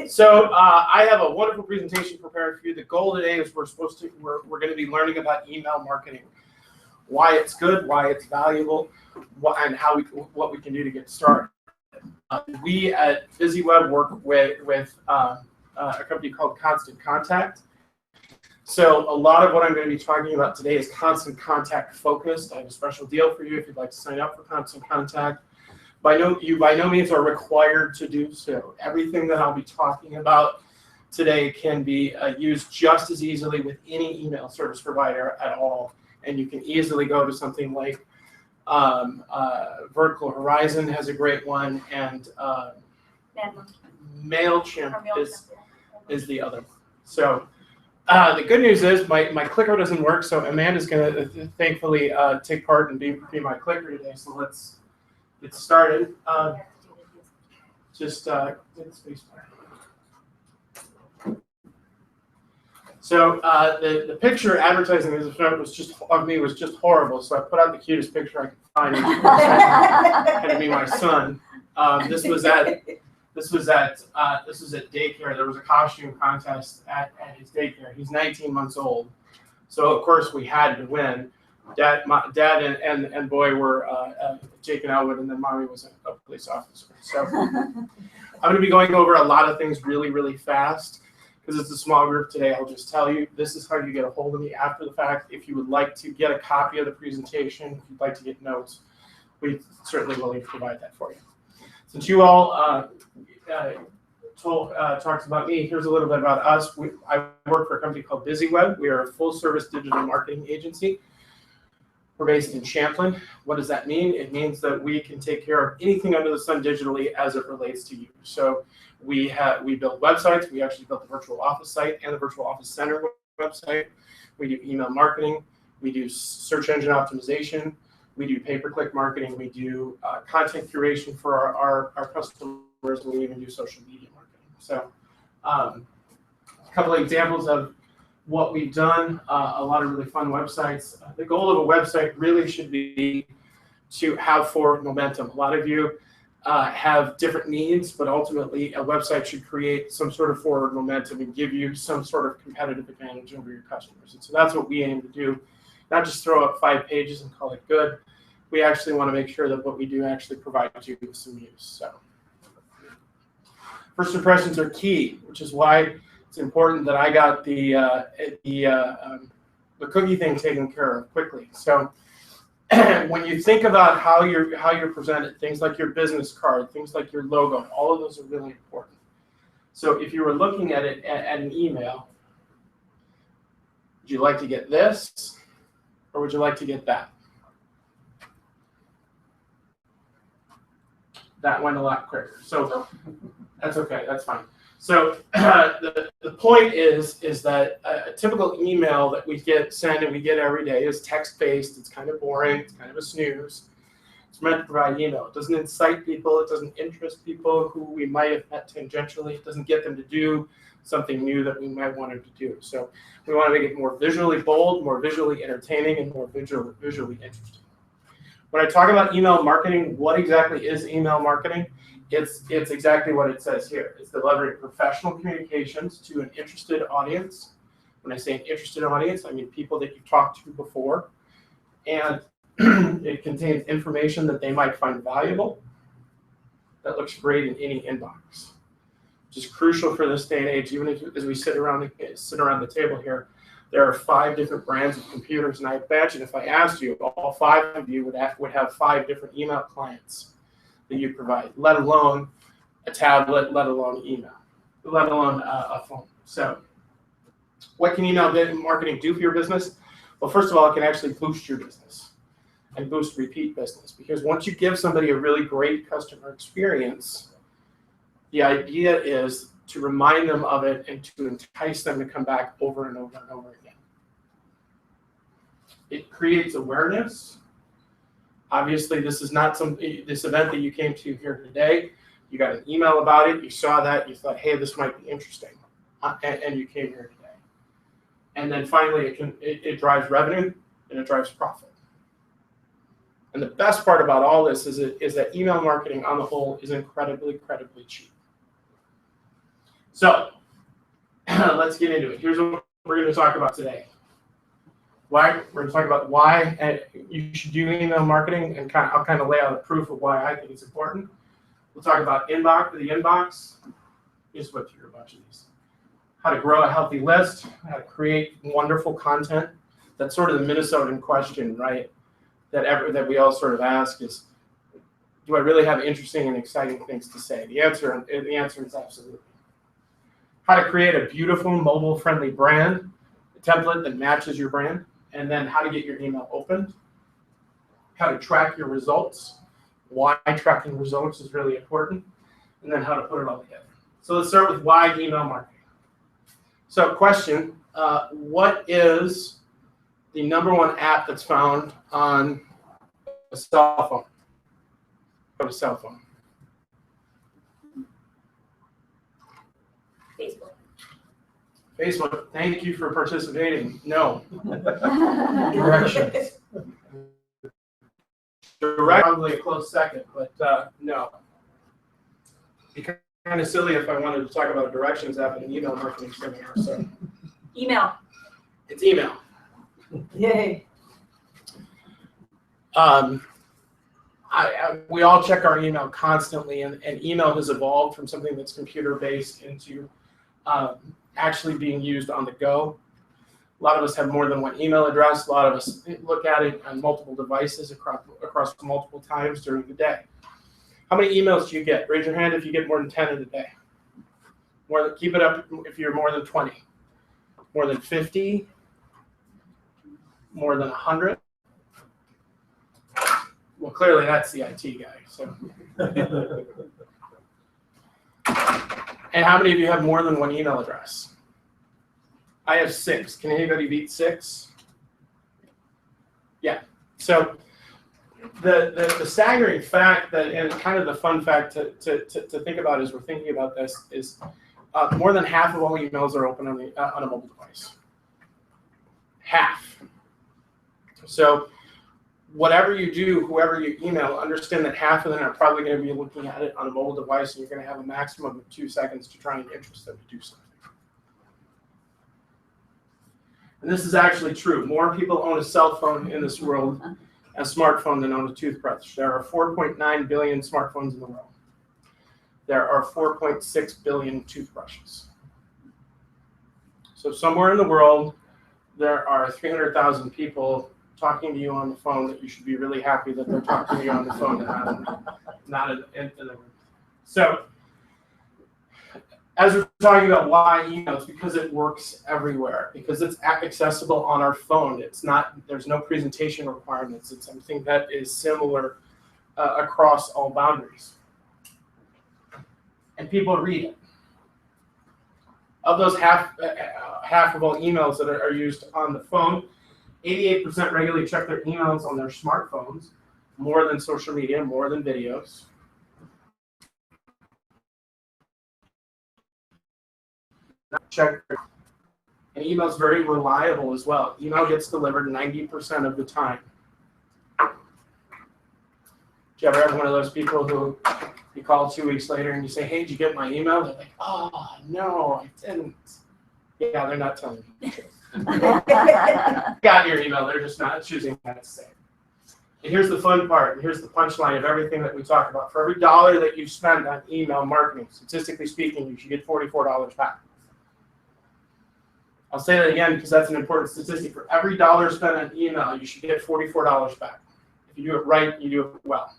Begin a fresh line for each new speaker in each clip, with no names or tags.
So I have a wonderful presentation prepared for you. The goal today is we're going to be learning about email marketing, why it's good, why it's valuable, and what we can do to get started. We at BusyWeb work with a company called Constant Contact. So a lot of what I'm going to be talking about today is Constant Contact focused. I have a special deal for you if you'd like to sign up for Constant Contact. You by no means are required to do so. Everything that I'll be talking about today can be used just as easily with any email service provider at all. And you can easily go to something like Vertical Horizon has a great one, and MailChimp is the other one. So the good news is my clicker doesn't work, so Amanda's going to thankfully take part and be my clicker today. So let's get started. Just hit space bar. So the picture advertising this event was just horrible. So I put out the cutest picture I could find. Had to be my son. This was at daycare. There was a costume contest at his daycare. He's 19 months old, so of course we had to win. Dad and boy were Jake and Elwood, and then mommy was a police officer. So I'm going to be going over a lot of things really, really fast because it's a small group today. I'll just tell you, this is how you get a hold of me after the fact. If you would like to get a copy of the presentation, if you'd like to get notes, we certainly willing to provide that for you. Since you all talks about me, here's a little bit about us. I work for a company called BusyWeb. We are a full-service digital marketing agency. We're based in Champlin. What does that mean? It means that we can take care of anything under the sun digitally as it relates to you. So we build websites. We actually built the virtual office site and the virtual office center website. We do email marketing. We do search engine optimization. We do pay-per-click marketing. We do content curation for our customers, and we even do social media marketing. So a couple of examples of what we've done, a lot of really fun websites. The goal of a website really should be to have forward momentum. A lot of you have different needs, but ultimately a website should create some sort of forward momentum and give you some sort of competitive advantage over your customers. And so that's what we aim to do. Not just throw up 5 pages and call it good. We actually want to make sure that what we do actually provides you with some use. So first impressions are key, which is why it's important that I got the cookie thing taken care of quickly. So when you think about how you're presented, things like your business card, things like your logo, all of those are really important. So if you were looking at it at an email, would you like to get this, or would you like to get that? That went a lot quicker. So that's okay. That's fine. So the point is that a typical email that we send and we get every day is text-based. It's kind of boring. It's kind of a snooze. It's meant to provide email. It doesn't incite people. It doesn't interest people who we might have met tangentially. It doesn't get them to do something new that we might want them to do. So we want to make it more visually bold, more visually entertaining, and more visually interesting. When I talk about email marketing, what exactly is email marketing? It's exactly what it says here. It's delivering professional communications to an interested audience. When I say an interested audience, I mean people that you've talked to before. And it contains information that they might find valuable that looks great in any inbox, which is crucial for this day and age. Even as we sit around the table here, there are 5 different brands of computers, and I imagine if I asked you, all 5 of you would have 5 different email clients that you provide, let alone a tablet, let alone email, let alone a phone. So what can email marketing do for your business? Well, first of all, it can actually boost your business and boost repeat business, because once you give somebody a really great customer experience, the idea is to remind them of it and to entice them to come back over and over and over again. It creates awareness. Obviously, this is not this event that you came to here today. You got an email about it. You saw that. You thought, hey, this might be interesting, and you came here today. And then finally, it drives revenue and it drives profit. And the best part about all this is that email marketing on the whole is incredibly cheap. So let's get into it. Here's what we're going to talk about today. We're going to talk about why you should do email marketing, and I'll kind of lay out a proof of why I think it's important. We'll talk about the inbox. Just whip through a bunch of these. How to grow a healthy list, how to create wonderful content. That's sort of the Minnesotan question, right? That we all sort of ask is, do I really have interesting and exciting things to say? The answer is absolutely. How to create a beautiful mobile-friendly brand, a template that matches your brand, and then how to get your email opened. How to track your results, why tracking results is really important, and then how to put it all together. So let's start with why email marketing. So question, what is the #1 app that's found on a cell phone? Go to cell phone. Facebook, thank you for participating. No. Directions. Direct, probably a close second, but no. It'd be kind of silly if I wanted to talk about a directions app in an email marketing seminar. So.
Email.
It's email.
Yay.
We all check our email constantly, and email has evolved from something that's computer-based into actually being used on the go. A lot of us have more than one email address. A lot of us look at it on multiple devices across multiple times during the day. How many emails do you get? Raise your hand if you get more than 10 in a day. Keep it up if you're more than 20. More than 50? More than 100? Well, clearly that's the IT guy. So. And how many of you have more than one email address? I have 6. Can anybody beat 6? Yeah. So the staggering fact and kind of the fun fact to think about as we're thinking about this is more than half of all emails are open on a mobile device. Half. So whatever you do, whoever you email, understand that half of them are probably going to be looking at it on a mobile device, and you're going to have a maximum of 2 seconds to try and interest them to do something. And this is actually true. More people own a cell phone in this world, a smartphone, than own a toothbrush. There are 4.9 billion smartphones in the world. There are 4.6 billion toothbrushes. So somewhere in the world, there are 300,000 people talking to you on the phone that you should be really happy that they're talking to you on the phone and not in the room. So as we're talking about why email, it's because it works everywhere, because it's accessible on our phone. There's no presentation requirements. It's something that is similar across all boundaries. And people read it. Of those half of all emails that are used on the phone, 88% regularly check their emails on their smartphones, more than social media, more than videos. Check. And email is very reliable as well. Email gets delivered 90% of the time. Did you ever have one of those people who you call 2 weeks later and you say, "Hey, did you get my email?" They're like, "Oh, no, I didn't." Yeah, they're not telling you. Got your email, they're just not choosing not to say. And here's the fun part, and here's the punchline of everything that we talk about. For every $1 that you spend on email marketing, statistically speaking, you should get $44 back. I'll say that again because that's an important statistic. For every $1 spent on email, you should get $44 back. If you do it right, you do it well.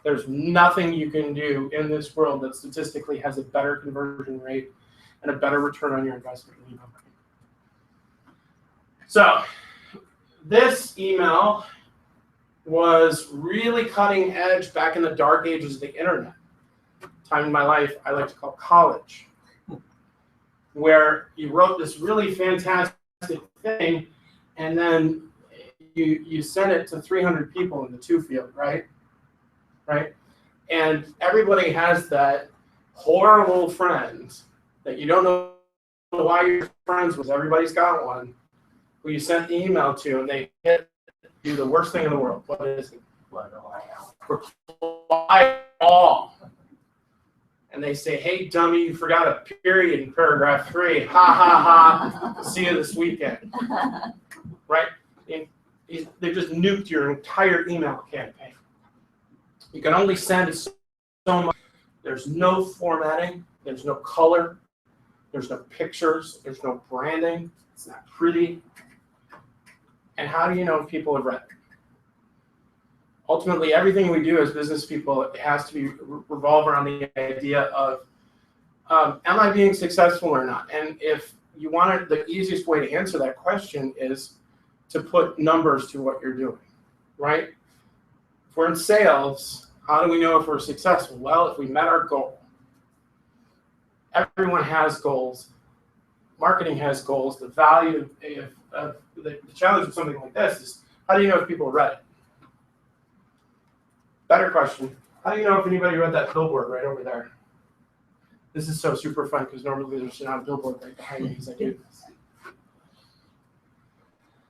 There's nothing you can do in this world that statistically has a better conversion rate and a better return on your investment in email marketing. So this email was really cutting edge back in the dark ages of the internet. Time in my life I like to call college, where you wrote this really fantastic thing, and then you sent it to 300 people in the to field, right? And everybody has that horrible friend that you don't know why you're friends with. Everybody's got one who you sent the email to, and they do the worst thing in the world. What is it? Reply all. and they say, "Hey, dummy, you forgot a period in paragraph 3. Ha, ha, ha. See you this weekend." Right? They just nuked your entire email campaign. You can only send so much. There's no formatting. There's no color. There's no pictures. There's no branding. It's not pretty. And how do you know if people have read it? Ultimately, everything we do as business people, it has to be revolve around the idea of, am I being successful or not? And if you want it, the easiest way to answer that question is to put numbers to what you're doing, right? If we're in sales, how do we know if we're successful? Well, if we met our goal. Everyone has goals. Marketing has goals. The value of the challenge of something like this is, how do you know if people read it? Better question, how do you know if anybody read that billboard right over there? This is so super fun because normally there's not a billboard right behind me as I do this.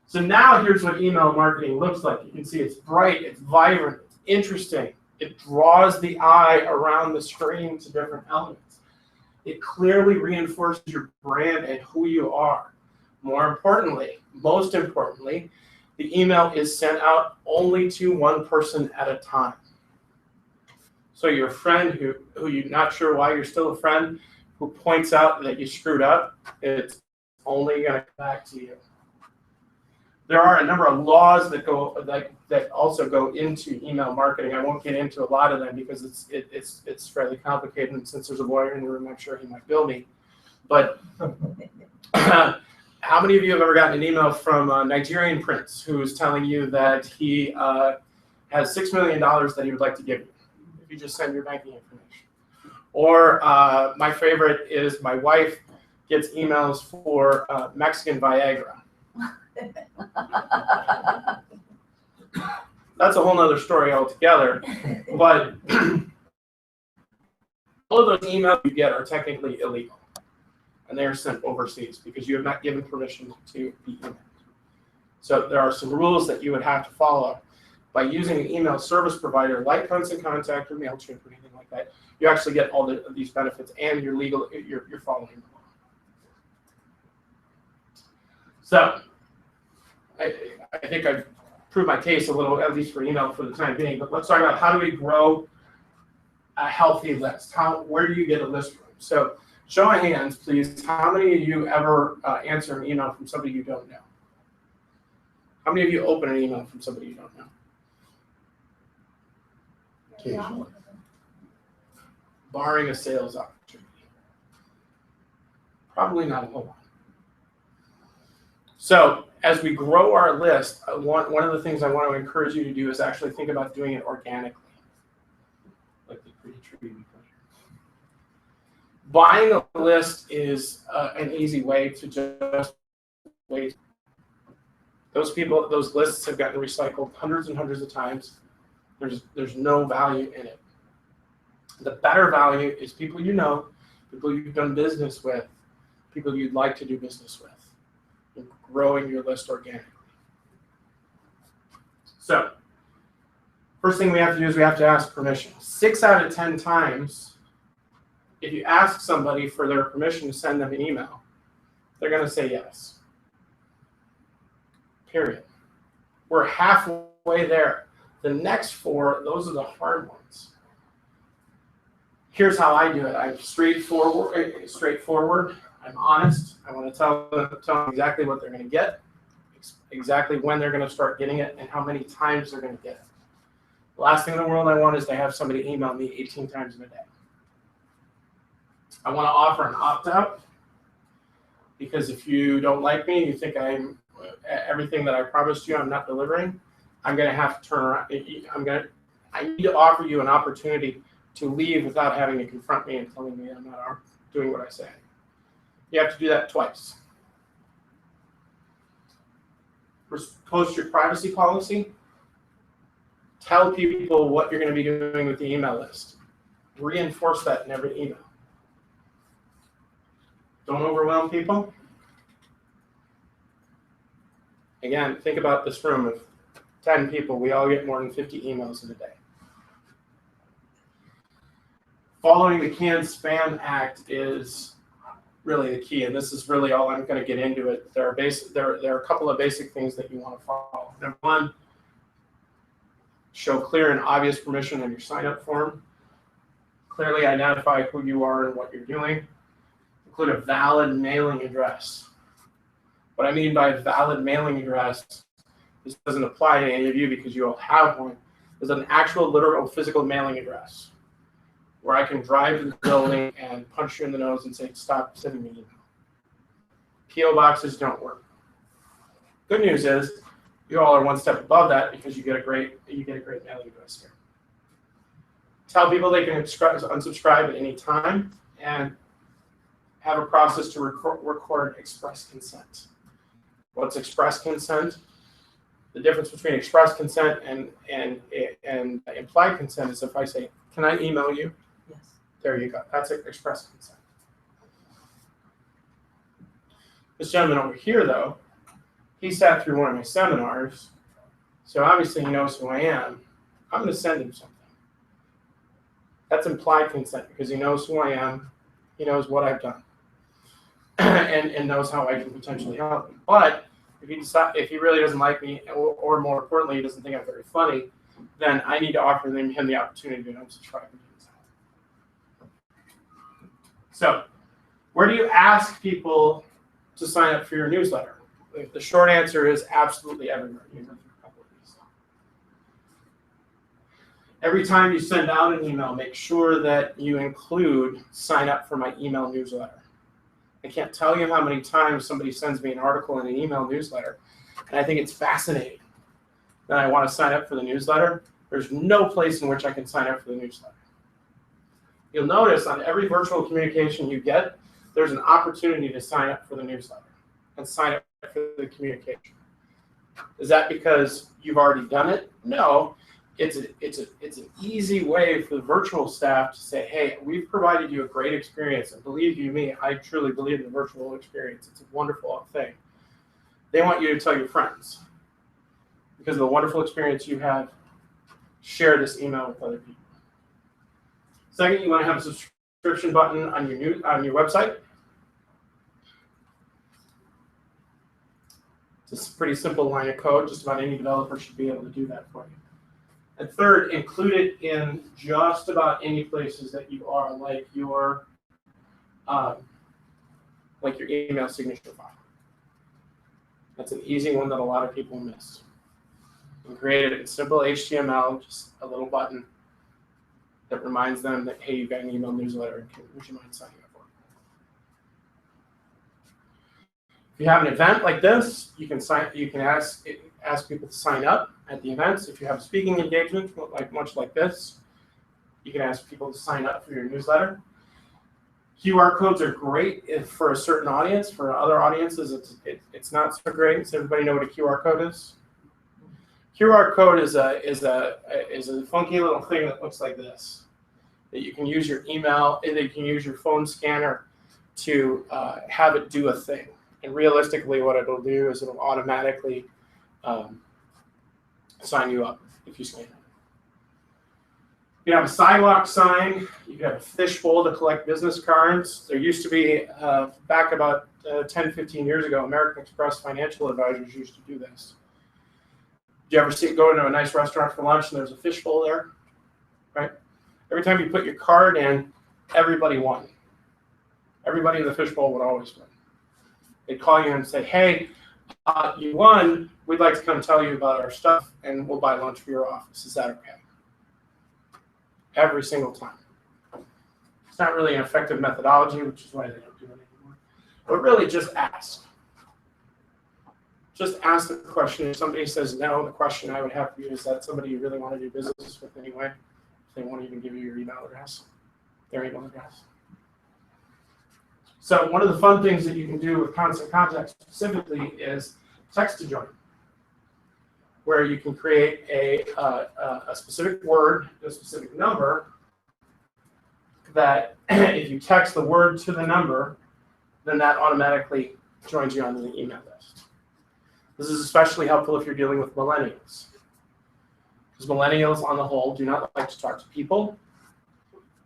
So now here's what email marketing looks like. You can see it's bright, it's vibrant, it's interesting. It draws the eye around the screen to different elements. It clearly reinforces your brand and who you are. More importantly, most importantly, the email is sent out only to one person at a time. So your friend who you're not sure why you're still a friend, who points out that you screwed up, it's only going to come back to you. There are a number of laws that also go into email marketing. I won't get into a lot of them because it's fairly complicated, and since there's a lawyer in the room, I'm sure he might bill me. But how many of you have ever gotten an email from a Nigerian prince who is telling you that he has $6 million that he would like to give you if you just send your banking information? Or my favorite is my wife gets emails for Mexican Viagra. That's a whole nother story altogether. But all of those emails you get are technically illegal, and they are sent overseas because you have not given permission to be emailed. So there are some rules that you would have to follow. By using an email service provider like Constant Contact or MailChimp or anything like that, you actually get all these benefits, and you're following the law. So I think I've proved my case a little, at least for email for the time being. But let's talk about, how do we grow a healthy list? Where do you get a list from? So show of hands, please. How many of you ever answer an email from somebody you don't know? How many of you open an email from somebody you don't know? Occasionally. Barring a sales opportunity. Probably not a whole lot. So as we grow our list, one of the things I want to encourage you to do is actually think about doing it organically. Like the pretty tree we put here. Buying a list is an easy way to just wait. Those lists have gotten recycled hundreds and hundreds of times. There's no value in it. The better value is people you know, people you've done business with, people you'd like to do business with. You're growing your list organically. So, first thing we have to do is we have to ask permission. 6 out of 10 times, if you ask somebody for their permission to send them an email, they're going to say yes. Period. We're halfway there. The next 4, those are the hard ones. Here's how I do it. I'm straightforward. I'm honest. I want to tell them exactly what they're going to get, exactly when they're going to start getting it, and how many times they're going to get it. The last thing in the world I want is to have somebody email me 18 times in a day. I want to offer an opt-out, because if you don't like me, you think I'm everything that I promised you I'm not delivering, I'm going to have to turn around. I need to offer you an opportunity to leave without having to confront me and telling me I'm not doing what I say. You have to do that twice. Post your privacy policy. Tell people what you're going to be doing with the email list. Reinforce that in every email. Don't overwhelm people. Again, think about this room of 10 people. We all get more than 50 emails in a day. following the Canned Spam Act is really the key, and this is really all I'm going to get into it. There are a couple of basic things that you want to follow. Number one, show clear and obvious permission on your sign-up form. Clearly identify who you are and what you're doing. Include a valid mailing address. What I mean by valid mailing address, this doesn't apply to any of you because you all have one, is an actual literal physical mailing address where I can drive to the building and punch you in the nose and say, stop sending me email. PO boxes don't work. Good news is you all are one step above that because you get a great mailing address here. Tell people they can unsubscribe at any time and have a process to record express consent. What's express consent? The difference between express consent and implied consent is if I say, can I email you?
Yes.
There you go. That's express consent. This gentleman over here, though, he sat through one of my seminars, so obviously he knows who I am. I'm going to send him something. That's implied consent because he knows who I am, he knows what I've done, and knows how I can potentially help him. But if he really doesn't like me, or more importantly, he doesn't think I'm very funny, then I need to offer him the opportunity to unsubscribe and do his help. So, where do you ask people to sign up for your newsletter? The short answer is absolutely everywhere. You can go through a couple of these. Every time you send out an email, make sure that you include sign up for my email newsletter. I can't tell you how many times somebody sends me an article in an email newsletter, and I think it's fascinating that I want to sign up for the newsletter. There's no place in which I can sign up for the newsletter. You'll notice on every virtual communication you get, there's an opportunity to sign up for the newsletter and sign up for the communication. Is that because you've already done it? No. It's an easy way for the virtual staff to say, hey, we've provided you a great experience, and believe you me, I truly believe in the virtual experience. It's a wonderful thing. They want you to tell your friends. Because of the wonderful experience you have, share this email with other people. Second, you want to have a subscription button on your website. It's a pretty simple line of code. Just about any developer should be able to do that for you. And third, include it in just about any places that you are, like your email signature file. That's an easy one that a lot of people miss. You can create it in simple HTML, just a little button that reminds them that, hey, you've got an email newsletter, would you mind signing up for it? If you have an event like this, you can ask people to sign up at the events. If you have a speaking engagement, much like this, you can ask people to sign up for your newsletter. QR codes are great for a certain audience. For other audiences, it's not so great. Does everybody know what a QR code is? QR code is a funky little thing that looks like this. That you can use your email, and you can use your phone scanner to have it do a thing. And realistically, what it'll do is it'll automatically sign you up if you scan it. You can have a sidewalk sign. You can have a fishbowl to collect business cards. There used to be, back about 10, 15 years ago, American Express financial advisors used to do this. Did you ever go into a nice restaurant for lunch and there's a fishbowl there? Right? Every time you put your card in, everybody won. Everybody in the fishbowl would always win. They'd call you and say, hey, you won. We'd like to come tell you about our stuff, and we'll buy lunch for your office. Is that okay? Every single time. It's not really an effective methodology, which is why they don't do it anymore. But really, just ask. Just ask the question. If somebody says no, the question I would have for you is that somebody you really want to do business with anyway. If they won't even give you your email address, their email address. So one of the fun things that you can do with Constant Contact specifically is text to join, where you can create a specific word, a specific number, that if you text the word to the number, then that automatically joins you onto the email list. This is especially helpful if you're dealing with millennials, because millennials on the whole do not like to talk to people,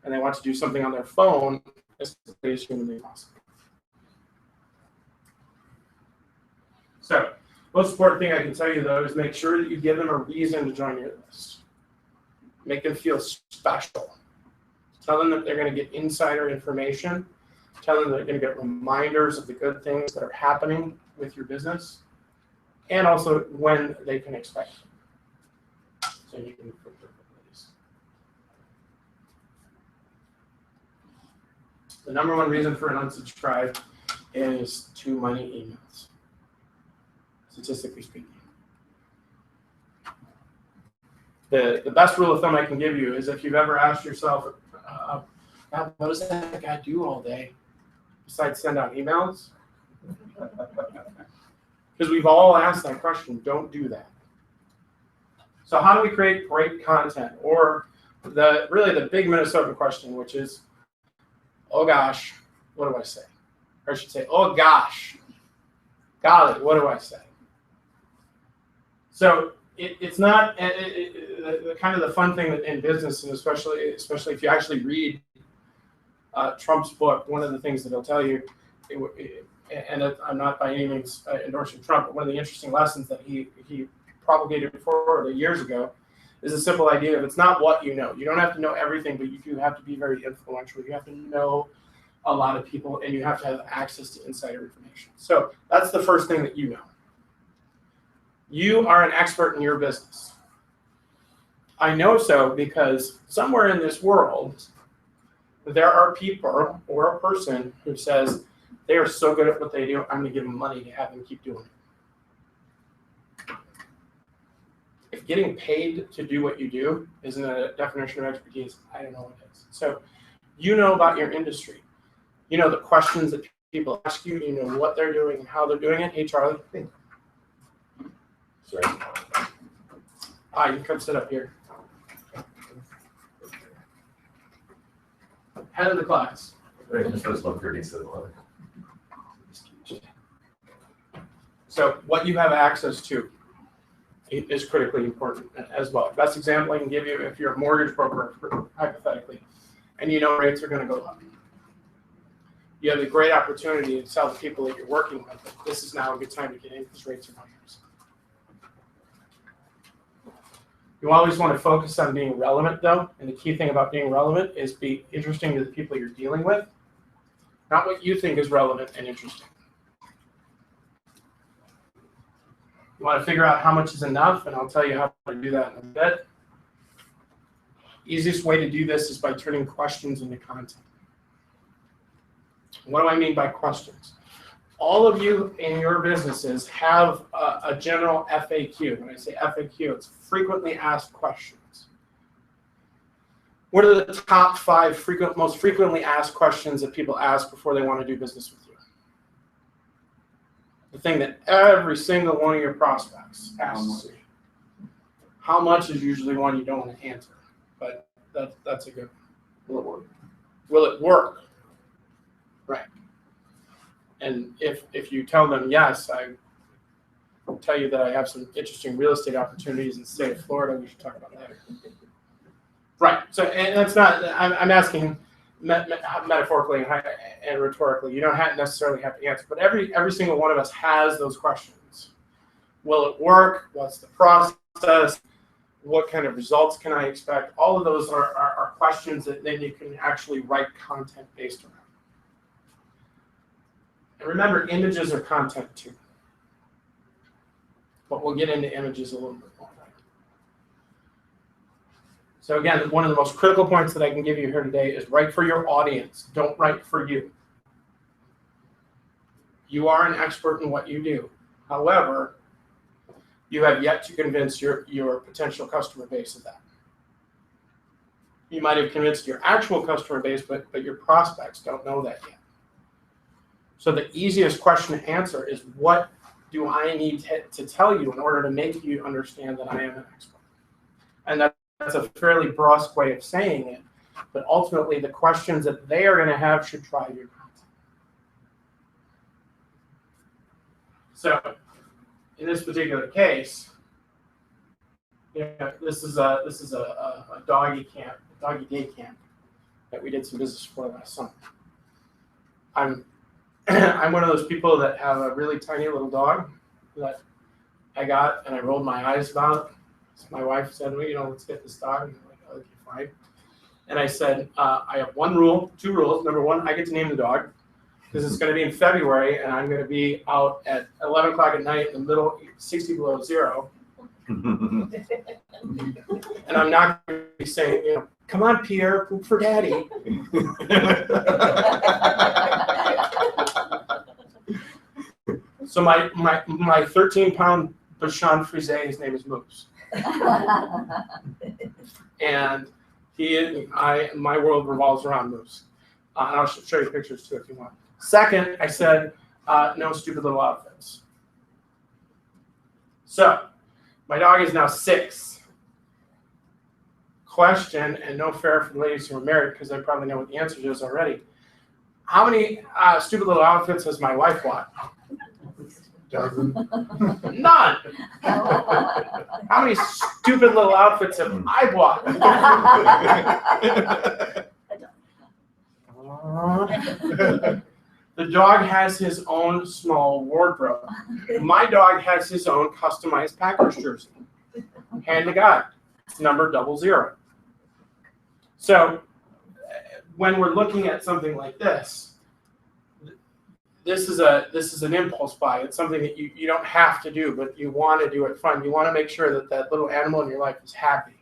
and they want to do something on their phone as quickly as humanly possible. So, most important thing I can tell you though is make sure that you give them a reason to join your list. Make them feel special. Tell them that they're going to get insider information. Tell them they're going to get reminders of the good things that are happening with your business, and also when they can expect it. So you can put your place. The number one reason for an unsubscribe is too many emails, statistically speaking. The best rule of thumb I can give you is if you've ever asked yourself, God, what does that guy do all day besides send out emails? Because we've all asked that question. Don't do that. So how do we create great content? Or really the big Minnesota question, which is, oh gosh, what do I say? Or I should say, oh gosh, golly, what do I say? So it's not the kind of the fun thing in business, and especially if you actually read Trump's book. One of the things that he'll tell you, I'm not by any means endorsing Trump, but one of the interesting lessons that he propagated forward years ago is a simple idea of it's not what you know. You don't have to know everything, but you do have to be very influential. You have to know a lot of people, and you have to have access to insider information. So that's the first thing that you know. You are an expert in your business. I know so because somewhere in this world, there are people or a person who says they are so good at what they do, I'm going to give them money to have them keep doing it. If getting paid to do what you do isn't a definition of expertise, I don't know what it is. So you know about your industry. You know the questions that people ask you. You know what they're doing and how they're doing it. Hey, Charlie. Sorry. You can come sit up here. Head of the class.
Right, this was 1:30 instead of 11.
So what you have access to is critically important as well. Best example I can give you, if you're a mortgage broker, hypothetically, and you know rates are going to go up. You have a great opportunity to tell the people that you're working with that this is now a good time to get in because rates are going up. You always want to focus on being relevant, though, and the key thing about being relevant is be interesting to the people you're dealing with, not what you think is relevant and interesting. You want to figure out how much is enough, and I'll tell you how to do that in a bit. Easiest way to do this is by turning questions into content. What do I mean by questions? All of you in your businesses have a general FAQ. When I say FAQ, it's frequently asked questions. What are the top 5 most frequently asked questions that people ask before they want to do business with you? The thing that every single one of your prospects asks you. How much is usually one you don't want to answer, but that's a good one. Will it work? Will it work? Right. And if you tell them yes, I will tell you that I have some interesting real estate opportunities in the state of Florida. We should talk about that. Right. So, and that's not. I'm asking metaphorically and rhetorically. You don't necessarily have to answer, but every single one of us has those questions. Will it work? What's the process? What kind of results can I expect? All of those are questions that then you can actually write content based around. And remember, images are content too. But we'll get into images a little bit more. So again, one of the most critical points that I can give you here today is write for your audience. Don't write for you. You are an expert in what you do. However, you have yet to convince your potential customer base of that. You might have convinced your actual customer base, but your prospects don't know that yet. So the easiest question to answer is, what do I need to tell you in order to make you understand that I am an expert? And that's a fairly brusque way of saying it, but ultimately the questions that they are going to have should drive your content. So in this particular case, this is a doggy day camp. that we did some business for last summer. I'm I'm one of those people that have a really tiny little dog that I got and I rolled my eyes about. So my wife said, well, let's get this dog. And I'm like, oh, okay, fine. And I said, I have two rules. Number one, I get to name the dog because it's going to be in February and I'm going to be out at 11 o'clock at night in the middle, 60 below zero. And I'm not going to be saying, come on, Pierre, poop for daddy. So my 13-pound Bichon Frise, his name is Moose. And my world revolves around Moose. And I'll show you pictures too if you want. Second, I said, no stupid little outfits. So, my dog is now 6. Question, and no fair for the ladies who are married because they probably know what the answer is already. How many stupid little outfits has my wife bought?
Dozen.
None. How many stupid little outfits have I bought? The dog has his own small wardrobe. My dog has his own customized Packers jersey. Hand to God. It's number 00. So when we're looking at something like this is an impulse buy. It's something that you don't have to do, but you want to do it fun. You want to make sure that little animal in your life is happy.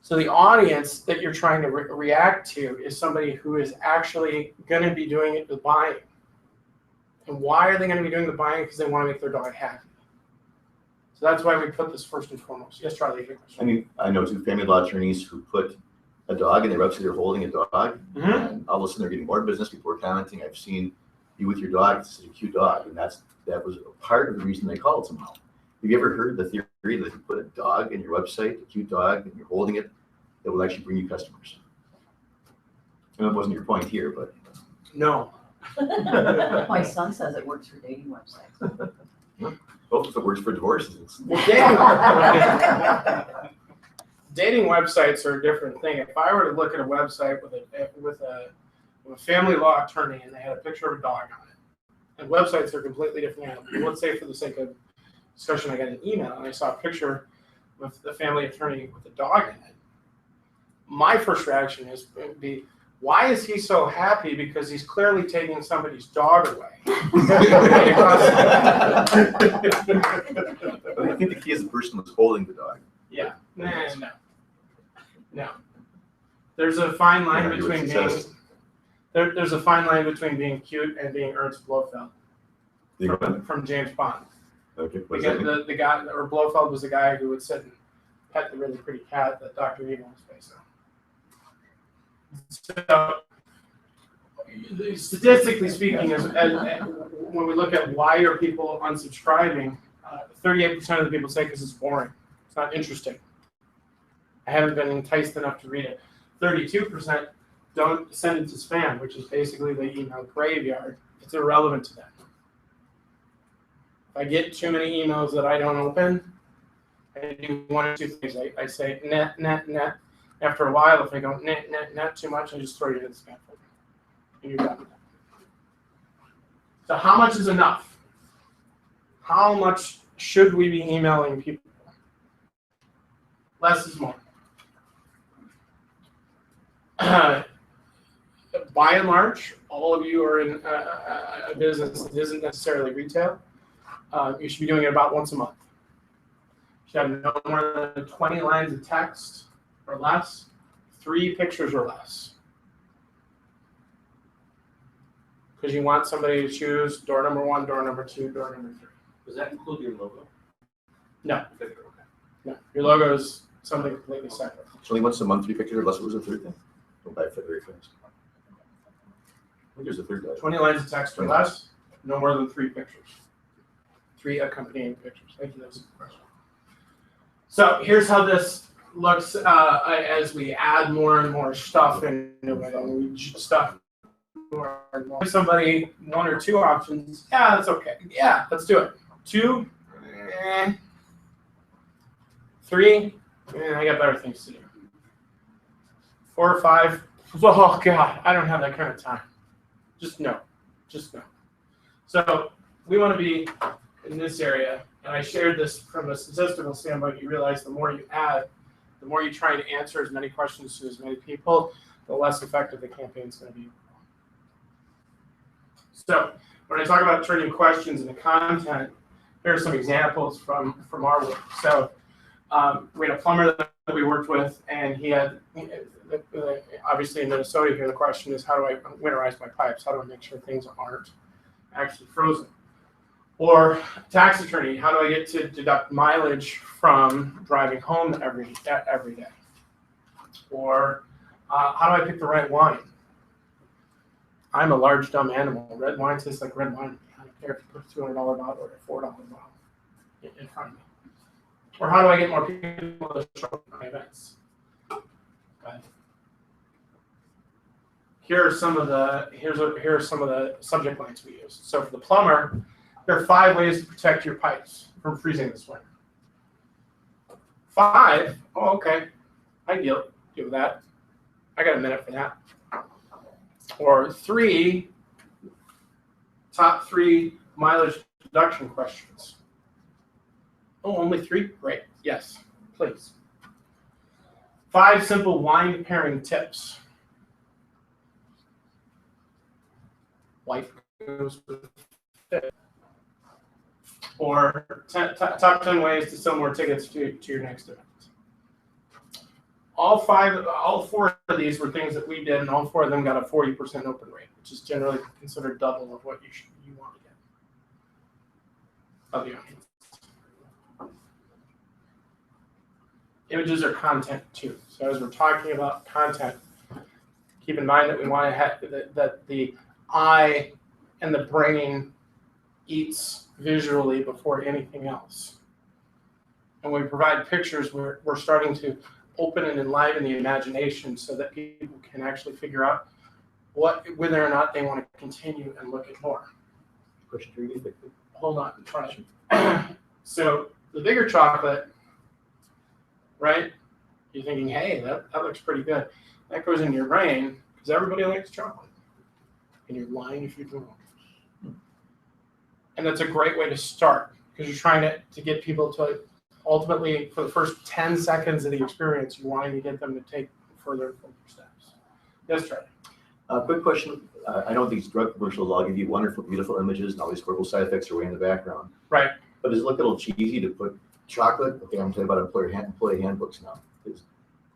So the audience that you're trying to react to is somebody who is actually going to be doing the buying. And why are they going to be doing the buying? Because they want to make their dog happy. So that's why we put this first and foremost. Yes, Charlie.
I mean, I know 2 family law attorneys who put a dog in their website. They're holding a dog, and all of a sudden they're getting more business. People are commenting, "I've seen you with your dog. This is a cute dog," and that was a part of the reason they called somehow. Have you ever heard the theory that if you put a dog in your website, a cute dog, and you're holding it, it will actually bring you customers? I know it wasn't your point here, but
No.
My son says it works for dating websites.
well, if it works for divorces,
Well, dating websites are a different thing. If I were to look at a website with a family law attorney and they had a picture of a dog on it, and websites are completely different animals. Let's say for the sake of discussion, I got an email and I saw a picture with the family attorney with a dog in it. My first reaction would be, why is he so happy? Because he's clearly taking somebody's dog away.
I think the key is the person was holding the dog.
Yeah, no. There's a fine line between being there's a fine line between being cute and being Ernst Blofeld from James Bond.
Okay,
Because the guy, or Blofeld was the guy who would sit and pet the really pretty cat that Dr. Evil was based on. So, statistically speaking, when we look at why are people unsubscribing, 38% of the people say because it's boring. It's not interesting. I haven't been enticed enough to read it. 32% don't send it to spam, which is basically the email graveyard. It's irrelevant to them. If I get too many emails that I don't open, I do one or two things. I say net. After a while, if I go net too much, I just throw you in the spam folder. And you're done with that. So how much is enough? How much should we be emailing people? Less is more. By and large, all of you are in a business that isn't necessarily retail. You should be doing it about once a month. You should have no more than 20 lines of text or less, 3 pictures or less. Because you want somebody to choose door number 1, door number 2, door number 3.
Does that include your logo?
No. No. Your logo is something completely separate.
So only once a month, 3 pictures, unless it was a third thing. Don't buy it very fast. I think there's a third guy.
20 lines of text or less, no more than 3 pictures. 3 accompanying pictures. Thank you. That was a good question. So here's how this looks as we add more and more stuff into it, and we stuff more and more. Give somebody 1 or 2 options. Yeah, that's okay. Yeah, let's do it. 2, 3. I got better things to do. 4 or 5. Oh God, I don't have that kind of time. Just no. So we want to be in this area, and I shared this from a statistical standpoint. You realize the more you add, the more you try and answer as many questions to as many people, the less effective the campaign is going to be. So when I talk about turning questions into content, here are some examples from our work. So we had a plumber that we worked with, and he had, obviously in Minnesota here, the question is, how do I winterize my pipes? How do I make sure things aren't actually frozen? Or tax attorney, how do I get to deduct mileage from driving home every day? Or how do I pick the right wine? I'm a large, dumb animal. Red wine tastes like red wine. I don't care if you put a $200 bottle or a $4 bottle in front of me. Or how do I get more people to show up at my events? Here are some of the subject lines we use. So for the plumber, there are 5 ways to protect your pipes from freezing this winter. 5? Oh, okay. I deal with that. I got a minute for that. Or 3, top 3 mileage deduction questions. Oh, only 3? Great. Yes, please. 5 simple wine pairing tips. White goes with fit. Or top 10 ways to sell more tickets to your next event. All 4 of these were things that we did, and all 4 of them got a 40% open rate, which is generally considered double of what you want to get of the audience. Images are content too. So as we're talking about content, keep in mind that we want to have that the eye and the brain eats visually before anything else. And when we provide pictures, we're starting to open and enliven the imagination so that people can actually figure out whether or not they want to continue and look at more.
Question 3.
Hold on, try it. So the bigger chocolate, right? You're thinking, hey, that looks pretty good. That goes into your brain because everybody likes chocolate. And you're lying if you don't. And that's a great way to start because you're trying to get people to ultimately, for the first 10 seconds of the experience, you're wanting to get them to take further steps. Yes, Charlie.
Quick question. I know these drug commercials all give you wonderful, beautiful images, and all these horrible side effects are way in the background.
Right.
But does it look a little cheesy to put chocolate? Okay, I'm talking about employee handbooks now.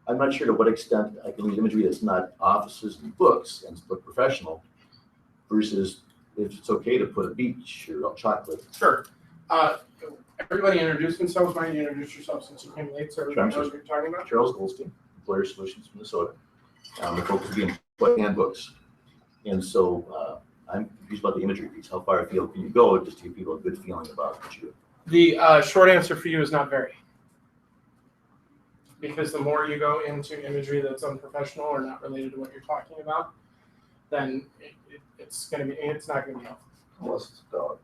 I'm not sure to what extent I can use imagery that's not offices and books and look professional versus if it's okay to put a beach or chocolate.
Sure. Everybody introduce themselves. Why don't you introduce yourself since you came late so everybody knows what you're talking about?
Charles Goldstein, Employer Solutions, Minnesota. The focus will be employee handbooks. And so I'm confused about the imagery piece. How far afield can you go just to give people a good feeling about what you do?
The short answer for you is not very. Because the more you go into imagery that's unprofessional or not related to what you're talking about, then it's not going to be helpful.
Unless it's a dog.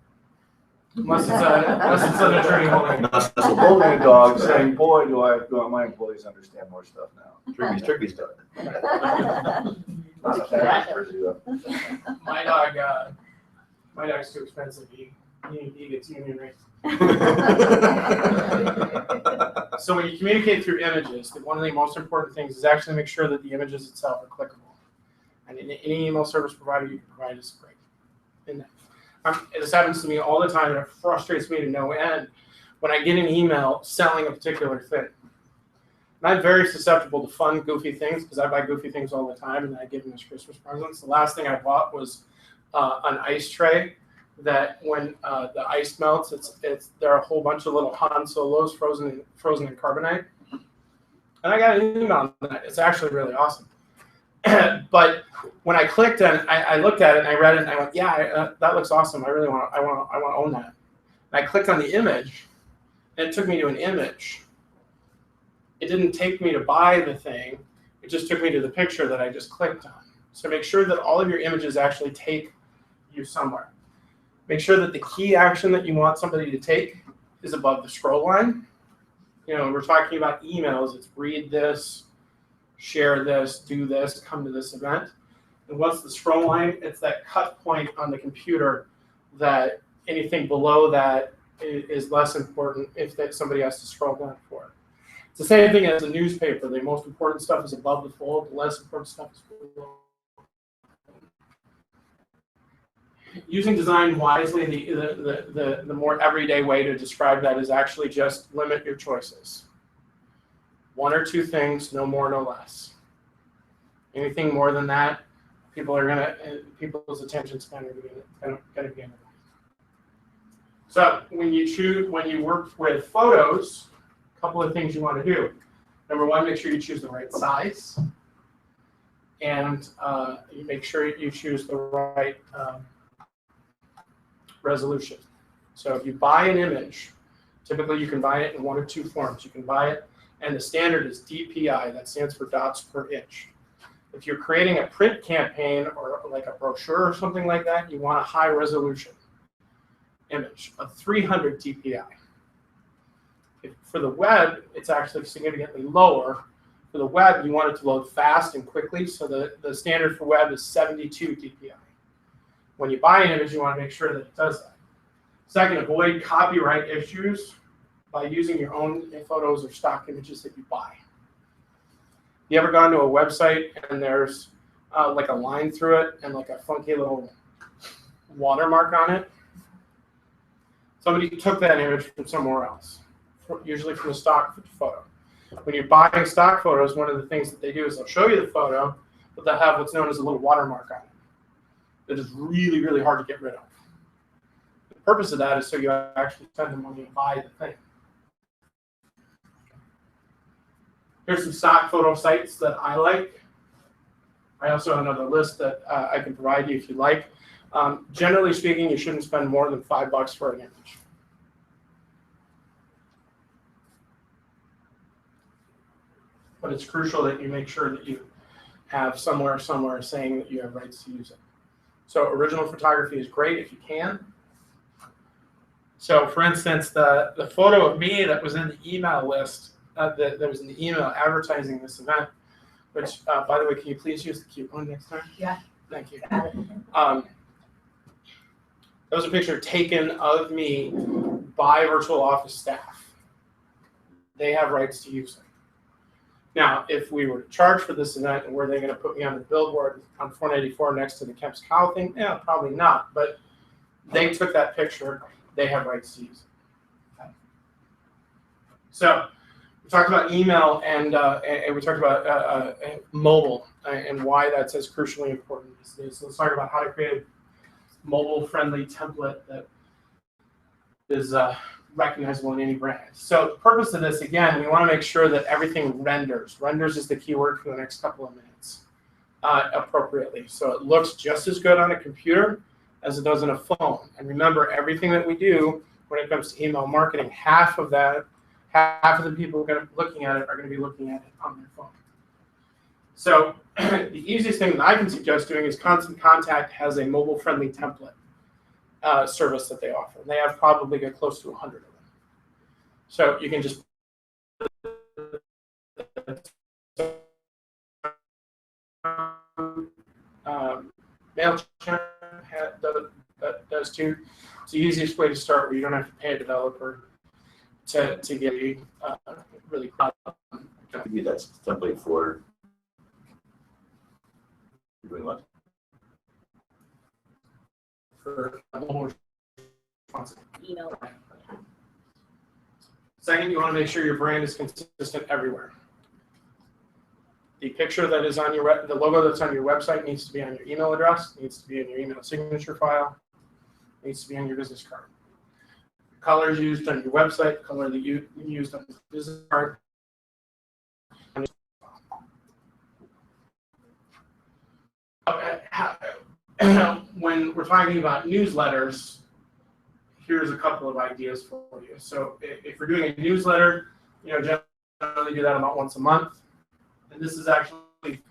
Unless it's an attorney holding.
That's
So holding a dog saying, boy, do my employees understand more stuff now.
Turkey's dog.
Not a cat version of
My dog's too expensive. He gets union rates. So when you communicate through images, one of the most important things is actually make sure that the images itself are clickable. And in any email service provider you can provide is great. And this happens to me all the time, and it frustrates me to no end when I get an email selling a particular thing. And I'm very susceptible to fun, goofy things because I buy goofy things all the time, and I give them as Christmas presents. The last thing I bought was an ice tray that when the ice melts, there are a whole bunch of little Han Solos frozen in carbonite. And I got an email on that. It's actually really awesome. But when I clicked and I looked at it and I read it and I went, yeah, that looks awesome. I want to own that. And I clicked on the image, and it took me to an image. It didn't take me to buy the thing. It just took me to the picture that I just clicked on. So make sure that all of your images actually take you somewhere. Make sure that the key action that you want somebody to take is above the scroll line. You know, we're talking about emails. It's read this, share this, do this, come to this event. And what's the scroll line? It's that cut point on the computer that anything below that is less important if that somebody has to scroll down for it. It's the same thing as a newspaper. The most important stuff is above the fold. The less important stuff is below. Using design wisely, the more everyday way to describe that is actually just limit your choices. 1 or 2 things, no more, no less. Anything more than that, people's attention span are going to be under. So when you work with photos, a couple of things you want to do. Number 1, make sure you choose the right size, and you make sure you choose the right resolution. So if you buy an image, typically you can buy it in 1 or 2 forms. You can buy it, and the standard is DPI, that stands for dots per inch. If you're creating a print campaign or like a brochure or something like that, you want a high resolution image of 300 DPI. For the web, it's actually significantly lower. For the web, you want it to load fast and quickly, so the standard for web is 72 DPI. When you buy an image, you want to make sure that it does that. Second, avoid copyright issues by using your own photos or stock images that you buy. You ever gone to a website and there's like a line through it and like a funky little watermark on it? Somebody took that image from somewhere else, usually from a stock photo. When you're buying stock photos, one of the things that they do is they'll show you the photo, but they'll have what's known as a little watermark on it. That is really, really hard to get rid of. The purpose of that is so you actually spend the money to buy the thing. Here's some stock photo sites that I like. I also have another list that I can provide you if you like. Generally speaking, you shouldn't spend more than $5 for an image. But it's crucial that you make sure that you have somewhere saying that you have rights to use it. So original photography is great if you can. So for instance, the photo of me that was in the email list, that was in the email advertising this event, which, by the way, can you please use the cute one next time?
Yeah.
Thank you. That was a picture taken of me by Virtual Office staff. They have rights to use it. Now, if we were to charge for this event, were they going to put me on the billboard on 494 next to the Kemp's Cow thing? Yeah, probably not. But they took that picture. They have rights to use it. Okay. So we talked about email and we talked about mobile and why that's as crucially important these days. So let's talk about how to create a mobile-friendly template that is recognizable in any brand. So the purpose of this, again, we want to make sure that everything renders. Renders is the keyword for the next couple of minutes appropriately. So it looks just as good on a computer as it does on a phone. And remember, everything that we do when it comes to email marketing, half of the people who are looking at it are going to be looking at it on their phone. So the easiest thing that I can suggest doing is Constant Contact has a mobile-friendly template service that they offer. They have probably got close to 100 of them. So you can just MailChimp does too. It's the easiest way to start, where you don't have to pay a developer to get a really.
Give you that template for doing what?
For mobile responsive.
Email.
Second, you want to make sure your brand is consistent everywhere. The picture that is on the logo that's on your website needs to be on your email address, needs to be in your email signature file, needs to be on your business card. The colors used on your website, the color that you used on the business card. When we're talking about newsletters, here's a couple of ideas for you. So if we're doing a newsletter, generally do that about once a month. And this is actually,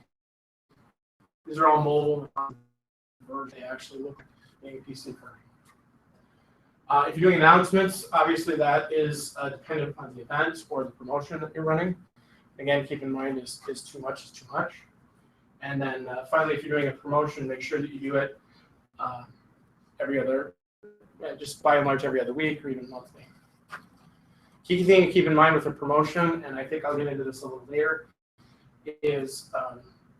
these are all mobile. They actually look like a PC for. If you're doing announcements, obviously that is dependent on the event or the promotion that you're running. Again, keep in mind is too much is too much. And then finally, if you're doing a promotion, make sure that you do it every other, just by and large every other week or even monthly. Key thing to keep in mind with a promotion, and I think I'll get into this a little later, is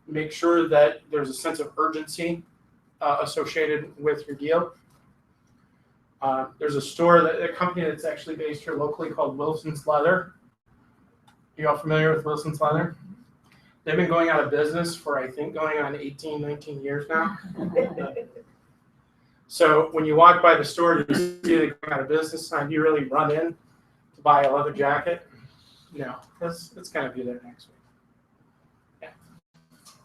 make sure that there's a sense of urgency associated with your deal. There's a company that's actually based here locally called Wilson's Leather. You all familiar with Wilson's Leather? They've been going out of business for, I think, going on 18, 19 years now. So when you walk by the store, you see they're going out of business, do you really run in to buy a leather jacket? No, it's going to be there next week. Yeah.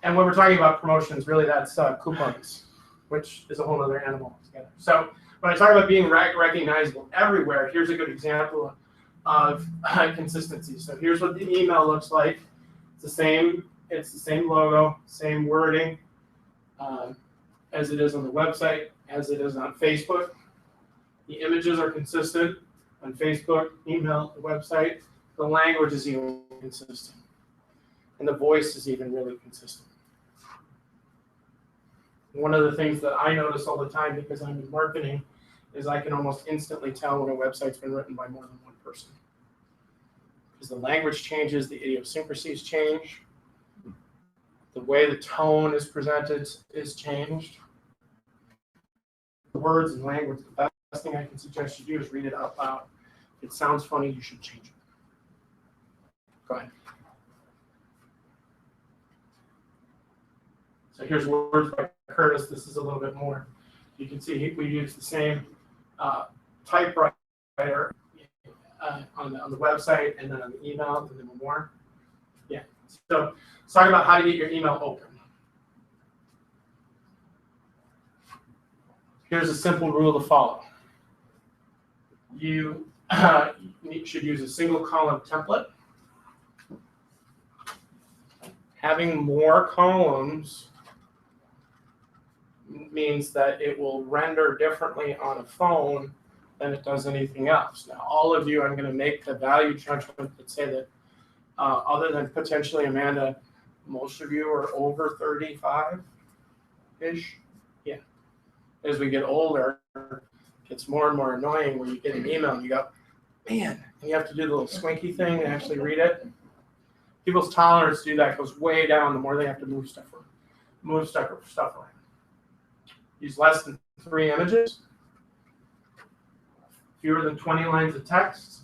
And when we're talking about promotions, really that's coupons, which is a whole other animal together. So when I talk about being recognizable everywhere, here's a good example of consistency. So here's what the email looks like. It's the same logo, same wording as it is on the website, as it is on Facebook. The images are consistent on Facebook, email, the website. The language is even consistent. And the voice is even really consistent. One of the things that I notice all the time because I'm in marketing is I can almost instantly tell when a website's been written by more than one person. Because the language changes, the idiosyncrasies change, the way the tone is presented is changed. The words and language, the best thing I can suggest you do is read it out loud. If it sounds funny, you should change it. Go ahead. So here's words by Curtis. This is a little bit more. You can see we use the same typewriter on the website and then on the email and then more. Yeah. So let's talk about how to get your email open. Here's a simple rule to follow. You should use a single column template. Having more columns means that it will render differently on a phone than it does anything else. Now, all of you, I'm going to make the value judgment that say that other than potentially Amanda, most of you are over 35-ish. Yeah. As we get older, it gets more and more annoying when you get an email and you go, man, and you have to do the little squinky thing and actually read it. People's tolerance to do that goes way down the more they have to move stuff around. Use less than 3 images, fewer than 20 lines of text.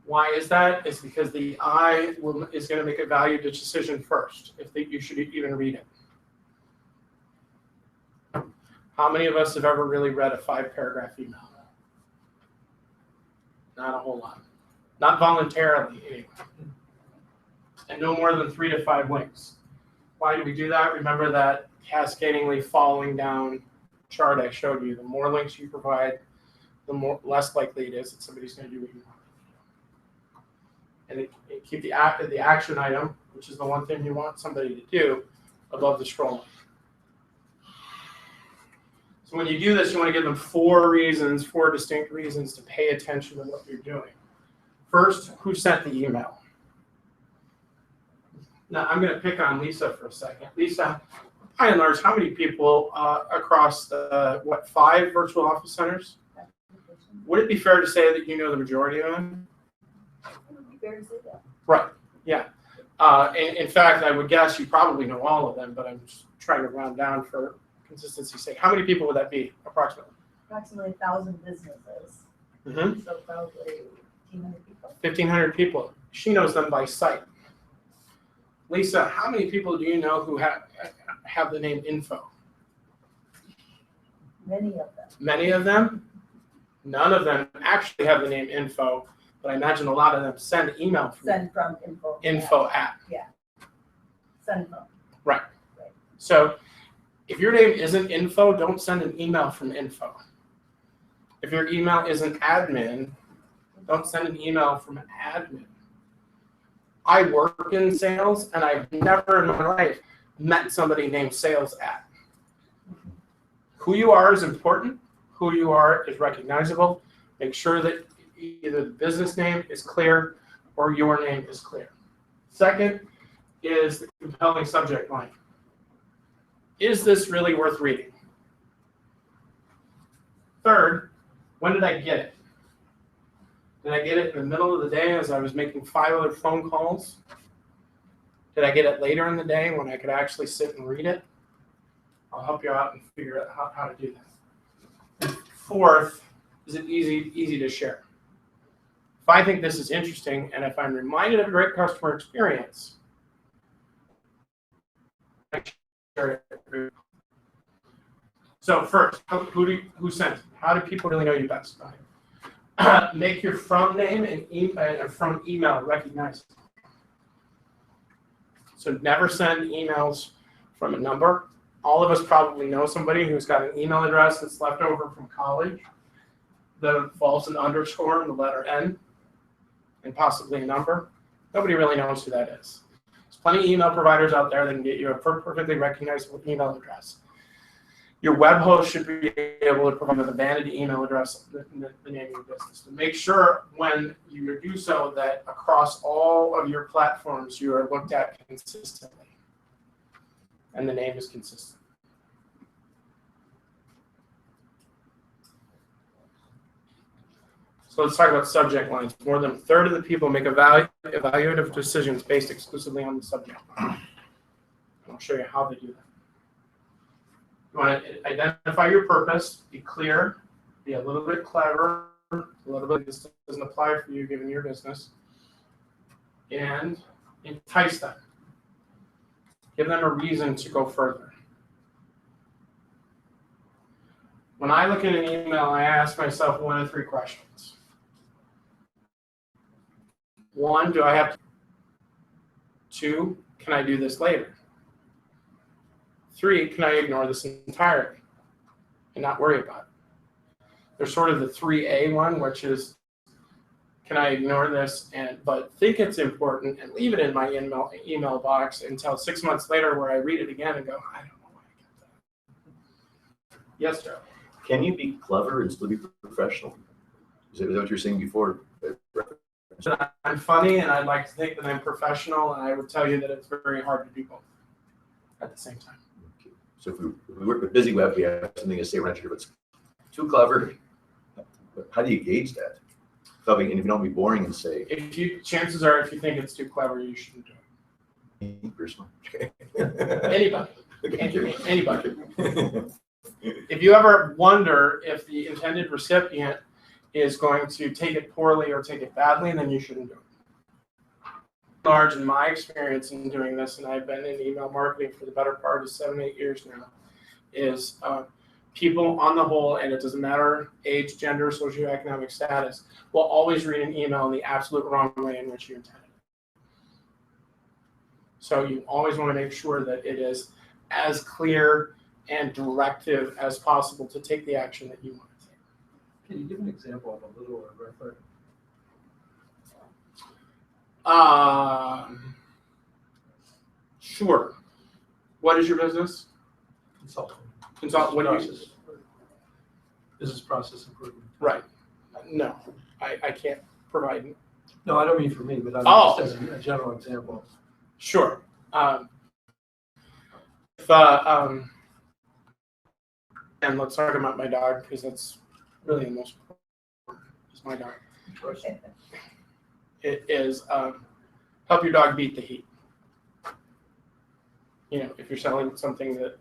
Why is that? It's because the eye is going to make a value decision first, if you should even read it. How many of us have ever really read a 5-paragraph email? Not a whole lot. Not voluntarily, anyway. And no more than 3 to 5 links. Why do we do that? Remember that cascadingly falling down chart I showed you. The more links you provide, the less likely it is that somebody's going to do what you want. And keep the action item, which is the one thing you want somebody to do, above the scroll. So when you do this, you want to give them 4 distinct reasons to pay attention to what you're doing. First, who sent the email? Now, I'm going to pick on Lisa for a second. Lisa, by and large, how many people across the, 5 virtual office centers? Would it be fair to say that you know the majority of them?
It would be fair to say that.
Right, yeah. In fact, I would guess you probably know all of them, but I'm just trying to round down for consistency's sake. How many people would that be, approximately?
Approximately 1,000 businesses.
Mm-hmm.
So probably 1,500 people.
1,500 people. She knows them by sight. Lisa, how many people do you know who have the name info?
Many of them.
Many of them? None of them actually have the name info, but I imagine a lot of them send email from
Send from info.
info at.
Yeah. Send from.
Right. So if your name isn't info, don't send an email from info. If your email isn't admin, don't send an email from an admin. I work in sales, and I've never in my life met somebody named sales at. Who you are is important. Who you are is recognizable. Make sure that either the business name is clear or your name is clear. Second is the compelling subject line. Is this really worth reading? Third, when did I get it? Did I get it in the middle of the day as I was making 5 other phone calls? Did I get it later in the day when I could actually sit and read it? I'll help you out and figure out how to do that. And fourth, is it easy to share? If I think this is interesting and if I'm reminded of a great customer experience, I share it. So first, who sent it? How do people really know you best? Make your from name and from email recognizable. So never send emails from a number. All of us probably know somebody who's got an email address that's left over from college that involves an underscore and the letter N and possibly a number. Nobody really knows who that is. There's plenty of email providers out there that can get you a perfectly recognizable email address. Your web host should be able to provide a vanity email address, the name of your business. To make sure when you do so that across all of your platforms you are looked at consistently and the name is consistent. So let's talk about subject lines. More than a third of the people make evaluative decisions based exclusively on the subject line. I'll show you how they do that. You want to identify your purpose, be clear, be a little bit clever, a little bit, this doesn't apply for you given your business, and entice them. Give them a reason to go further. When I look at an email, I ask myself 1 of 3 questions. 1, do I have to? 2, can I do this later? 3, can I ignore this entirely and not worry about it? There's sort of the 3A one, which is, can I ignore this but think it's important and leave it in my email box until 6 months later where I read it again and go, I don't know why I got that. Yes, Joe?
Can you be clever and still be professional? Is that what you were saying before?
I'm funny and I'd like to think that I'm professional, and I would tell you that it's very hard to do both at the same time.
So if we work with Busy Web, we have something to say around here, but it's too clever. But how do you gauge that? And if you don't be boring and say,
Chances are, if you think it's too clever, you shouldn't do it.
me personally.
Anybody. If you ever wonder if the intended recipient is going to take it poorly or take it badly, then you shouldn't do it. Large in my experience in doing this, and I've been in email marketing for the better part of 7-8 years now, is people on the whole, and it doesn't matter age, gender, socioeconomic status, will always read an email in the absolute wrong way in which you intended it. So you always want to make sure that it is as clear and directive as possible to take the action that you want to take.
Can you give an example of a little or reference?
Sure. What is your business?
Consulting.
What do you?
Business process improvement.
Right. No, I can't provide.
No, I don't mean for me, but I'm just as a general example.
Sure. And let's talk about my dog, because that's really the most important. It's my dog. It is help your dog beat the heat. You know, if you're selling something that,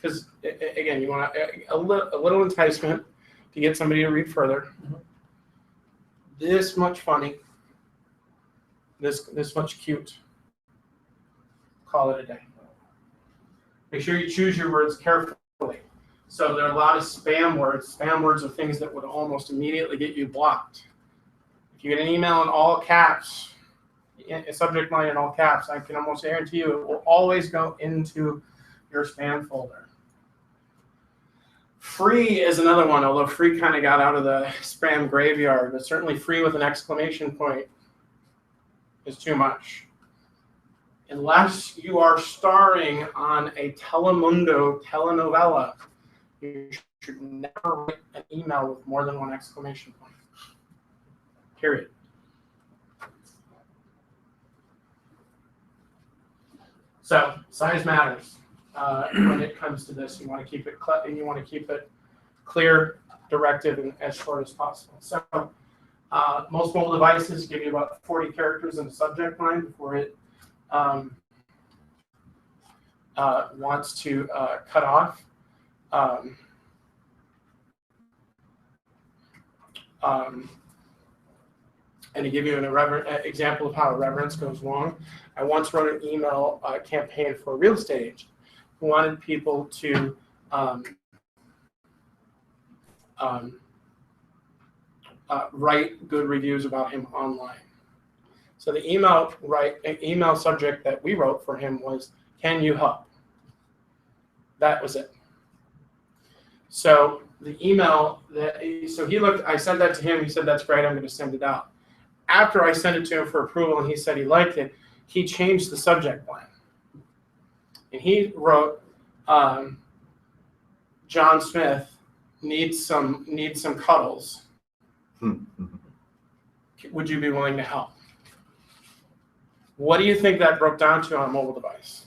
because again, you want a little enticement to get somebody to read further.
Mm-hmm.
This much funny, this much cute. Call it a day. Make sure you choose your words carefully. So there are a lot of spam words. Spam words are things that would almost immediately get you blocked. If you get an email in all caps, a subject line in all caps, I can almost guarantee you it will always go into your spam folder. Free is another one, although free kind of got out of the spam graveyard, but certainly free with an exclamation point is too much. Unless you are starring on a Telemundo telenovela, you should never write an email with more than one exclamation point. Period. So size matters when it comes to this. You want to keep it clear, directive, and as short as possible. So most mobile devices give you about 40 characters in the subject line before it wants to cut off. And to give you an example of how irreverence goes wrong, I once wrote an email campaign for a real estate agent who wanted people to write good reviews about him online. So the email subject that we wrote for him was, "Can you help?" That was it. So the email I sent that to him. He said, "That's great. I'm going to send it out." After I sent it to him for approval and he said he liked it, he changed the subject line. And he wrote, "John Smith needs some cuddles. Would you be willing to help?" What do you think that broke down to on a mobile device?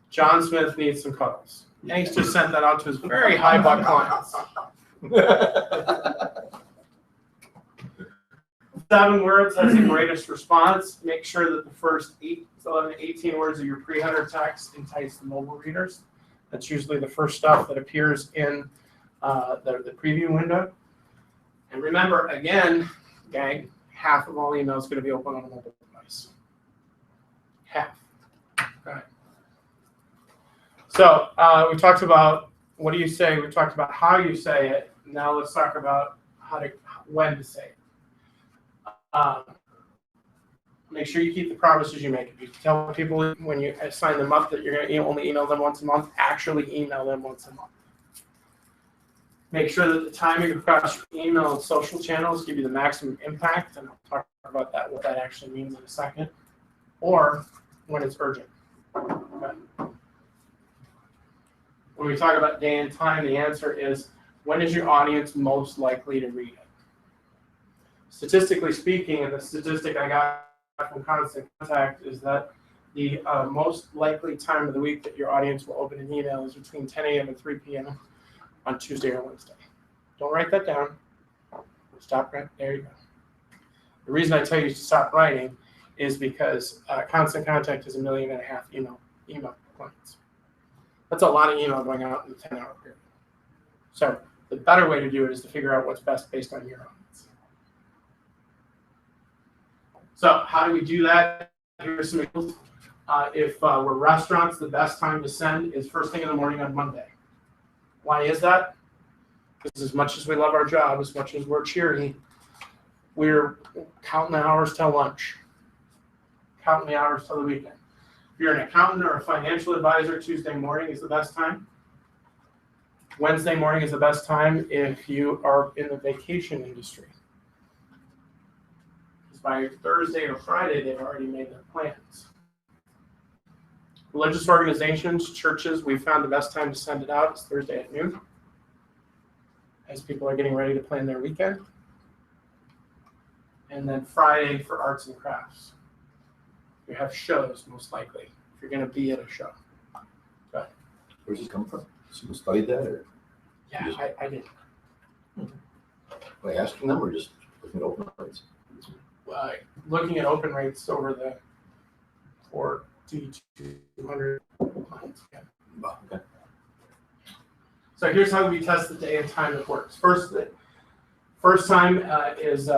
John Smith needs some cuddles. And he's just sent that out to his very high buck clients. 7 words has the greatest response. Make sure that the first 11 to 18 words of your pre-header text entice the mobile readers. That's usually the first stuff that appears in the preview window. And remember, again, gang, half of all emails is going to be open on a mobile device. Half. Okay. So we talked about what do you say. We talked about how you say it. Now let's talk about when to say it. Make sure you keep the promises you make. If you tell people when you sign them up that you're going to only email them once a month, actually email them once a month. Make sure that the timing across your email and social channels give you the maximum impact, and I'll talk about that, what that actually means in a second, or when it's urgent. Okay. When we talk about day and time, the answer is, when is your audience most likely to read it? Statistically speaking, and the statistic I got from Constant Contact is that the most likely time of the week that your audience will open an email is between 10 a.m. and 3 p.m. on Tuesday or Wednesday. Don't write that down. Stop right there. You go. The reason I tell you to stop writing is because Constant Contact is 1.5 million email clients. That's a lot of email going out in the 10-hour period. So the better way to do it is to figure out what's best based on your audience. So how do we do that? Here's some examples. If we're restaurants, the best time to send is first thing in the morning on Monday. Why is that? Because as much as we love our job, as much as we're cheery, we're counting the hours till lunch, counting the hours till the weekend. If you're an accountant or a financial advisor, Tuesday morning is the best time. Wednesday morning is the best time if you are in the vacation industry. Because by Thursday or Friday, they've already made their plans. Religious organizations, churches, we found the best time to send it out is Thursday at noon, as people are getting ready to plan their weekend. And then Friday for arts and crafts. You have shows, most likely, if you're going to be at a show. Go ahead.
Where's this come from? Someone studied that, or
Yeah, I did.
by asking them, or just looking at open rates?
Looking at open rates over the 4,200 clients. Yeah.
Oh, okay.
So here's how we test the day and time it works. First time is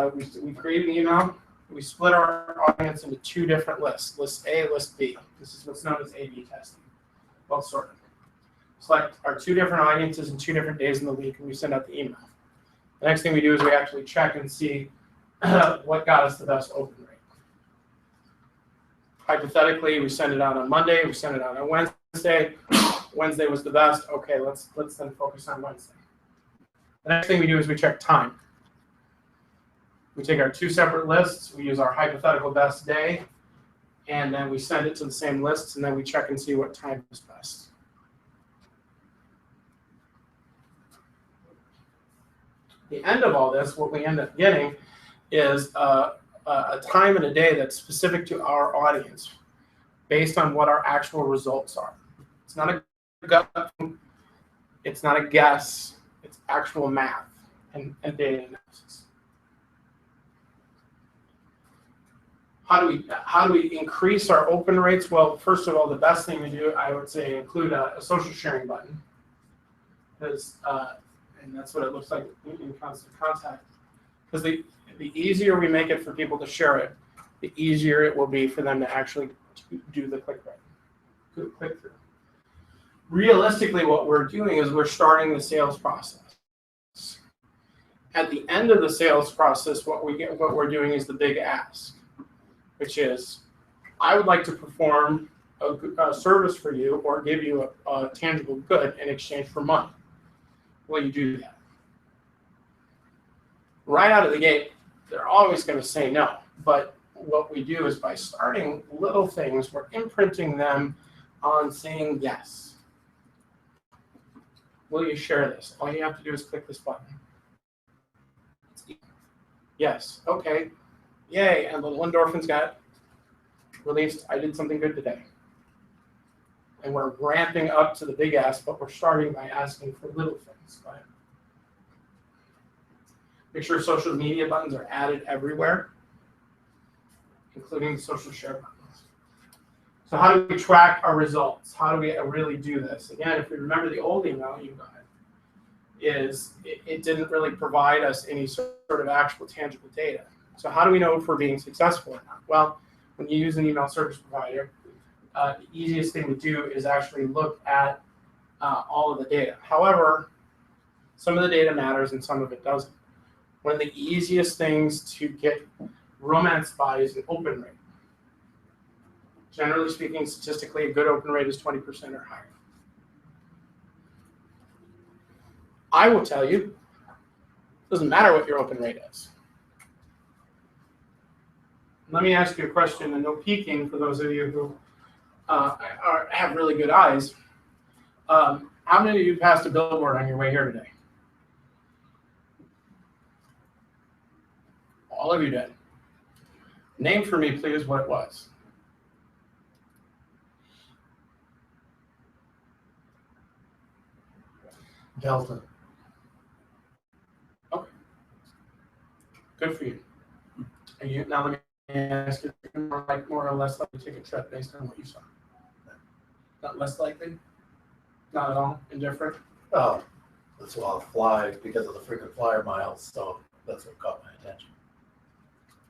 we create an email. We split our audience into 2 different lists, list A, list B. This is what's known as A/B testing, well sorted. Select our 2 different audiences in 2 different days in the week, and we send out the email. The next thing we do is we actually check and see what got us the best open rate. Hypothetically, we send it out on Monday, we send it out on Wednesday. Wednesday was the best. Okay, let's then focus on Wednesday. The next thing we do is we check time. We take our 2 separate lists, we use our hypothetical best day, and then we send it to the same lists, and then we check and see what time is best. The end of all this, what we end up getting is a time and a day that's specific to our audience. based on what our actual results are. It's not a gut, it's not a guess, it's actual math and data analysis. How do we increase our open rates? Well, first of all, the best thing to do, I would say, include a social sharing button, because and that's what it looks like in constant contact. Because the easier we make it for people to share it, the easier it will be for them to actually do the click through. Realistically, what we're doing is we're starting the sales process. At the end of the sales process, what we're doing is the big ask, which is, I would like to perform a service for you or give you a tangible good in exchange for money. Will you do that? Right out of the gate, they're always going to say no. But what we do is by starting little things, we're imprinting them on saying yes. Will you share this? All you have to do is click this button. Yes. Okay. Yay. And little endorphins got released. I did something good today. And we're ramping up to the big ask, but we're starting by asking for little things. Right? Make sure social media buttons are added everywhere, including the social share buttons. So how do we track our results? How do we really do this? Again, if we remember the old email you got, it didn't really provide us any sort of actual tangible data. So how do we know if we're being successful or not? Well, when you use an email service provider, the easiest thing to do is actually look at all of the data. However, some of the data matters and some of it doesn't. One of the easiest things to get romanced by is an open rate. Generally speaking, statistically, a good open rate is 20% or higher. I will tell you, it doesn't matter what your open rate is. Let me ask you a question, and no peeking for those of you who have really good eyes. How many of you passed a billboard on your way here today? All of you did. Name for me, please, what it was.
Delta.
Okay. Good for you. Now let me ask you, more or less likely to take a trip based on what you saw? Not less likely? Not at all? Indifferent?
Oh, that's why I'll fly because of the frequent flyer miles, so that's what caught my attention.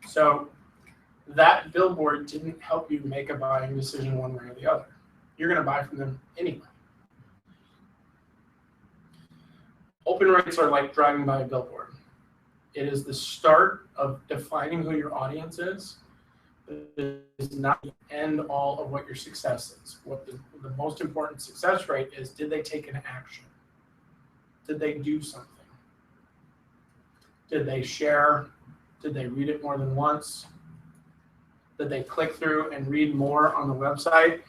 So that billboard didn't help you make a buying decision one way or the other. You're going to buy from them anyway. Open rates are like driving by a billboard. It is the start of defining who your audience is. It is not the end all of what your success is. What the most important success rate is, did they take an action? Did they do something? Did they share? Did they read it more than once? Did they click through and read more on the website?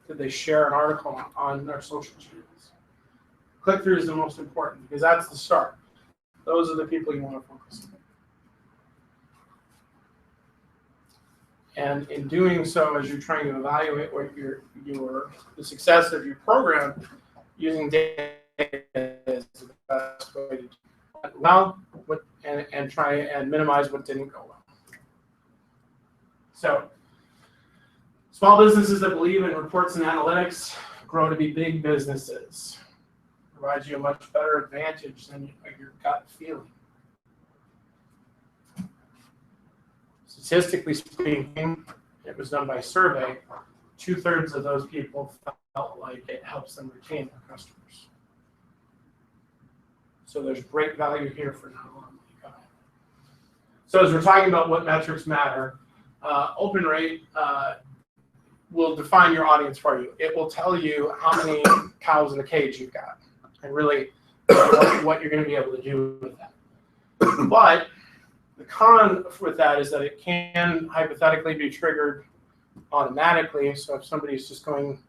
Did they share an article on their social channels? Click-through is the most important because that's the start. Those are the people you want to focus on. And in doing so, as you're trying to evaluate what the success of your program, using data is the best way to do it well, and try and minimize what didn't go well. So, small businesses that believe in reports and analytics grow to be big businesses. Provides you a much better advantage than your gut feeling. Statistically speaking, it was done by survey, 2/3 of those people felt like it helps them retain their customers. So there's great value here for not long. So as we're talking about what metrics matter, open rate will define your audience for you. It will tell you how many cows in a cage you've got, and really what you're going to be able to do with that. But the con with that is that it can hypothetically be triggered automatically. So if somebody's just going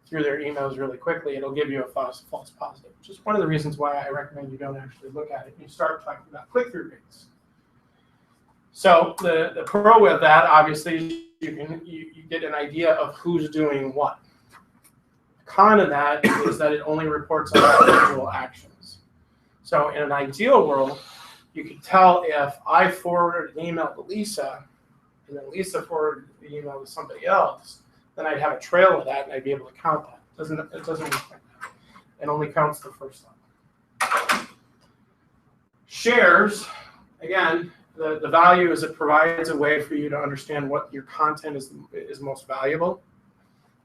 through their emails really quickly, it'll give you a false positive, which is one of the reasons why I recommend you don't actually look at it. You start talking about click-through rates. So the pro with that, obviously, you get an idea of who's doing what. The con of that is that it only reports on individual actions. So in an ideal world, you could tell if I forwarded an email to Lisa, and then Lisa forwarded the email to somebody else, then I'd have a trail of that and I'd be able to count that. It doesn't work like that. It only counts the first level. Shares, again, the value is it provides a way for you to understand what your content is most valuable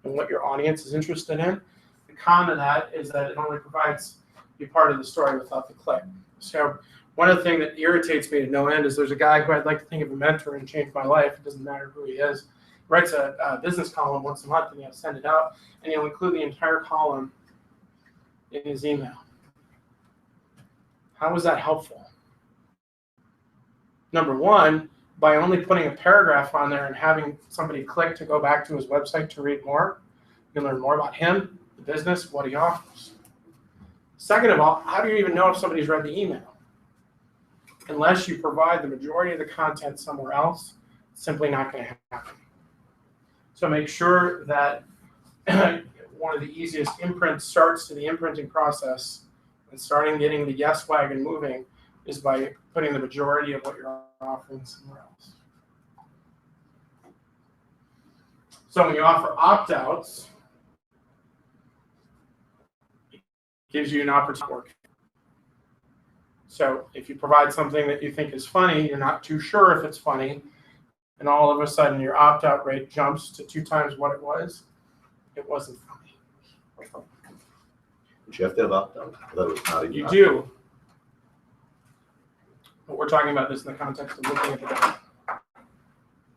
and what your audience is interested in. The con of that is that it only provides you part of the story without the click. So one of the things that irritates me to no end is there's a guy who I'd like to think of a mentor and change my life. It doesn't matter who he is. Writes a business column once a month and he'll send it out and he'll include the entire column in his email. How is that helpful? Number one, by only putting a paragraph on there and having somebody click to go back to his website to read more, you can learn more about him, the business, what he offers. Second of all, how do you even know if somebody's read the email? Unless you provide the majority of the content somewhere else, it's simply not going to happen. So make sure that one of the easiest imprint starts to the imprinting process and starting getting the yes wagon moving is by putting the majority of what you're offering somewhere else. So when you offer opt-outs, it gives you an opportunity to work. So if you provide something that you think is funny, you're not too sure if it's funny, and all of a sudden your opt-out rate jumps to 2 times what it wasn't funny.
But you have to have opt-out. I thought it was not even
You
opt-out.
do. But we're talking about this in the context of looking at the data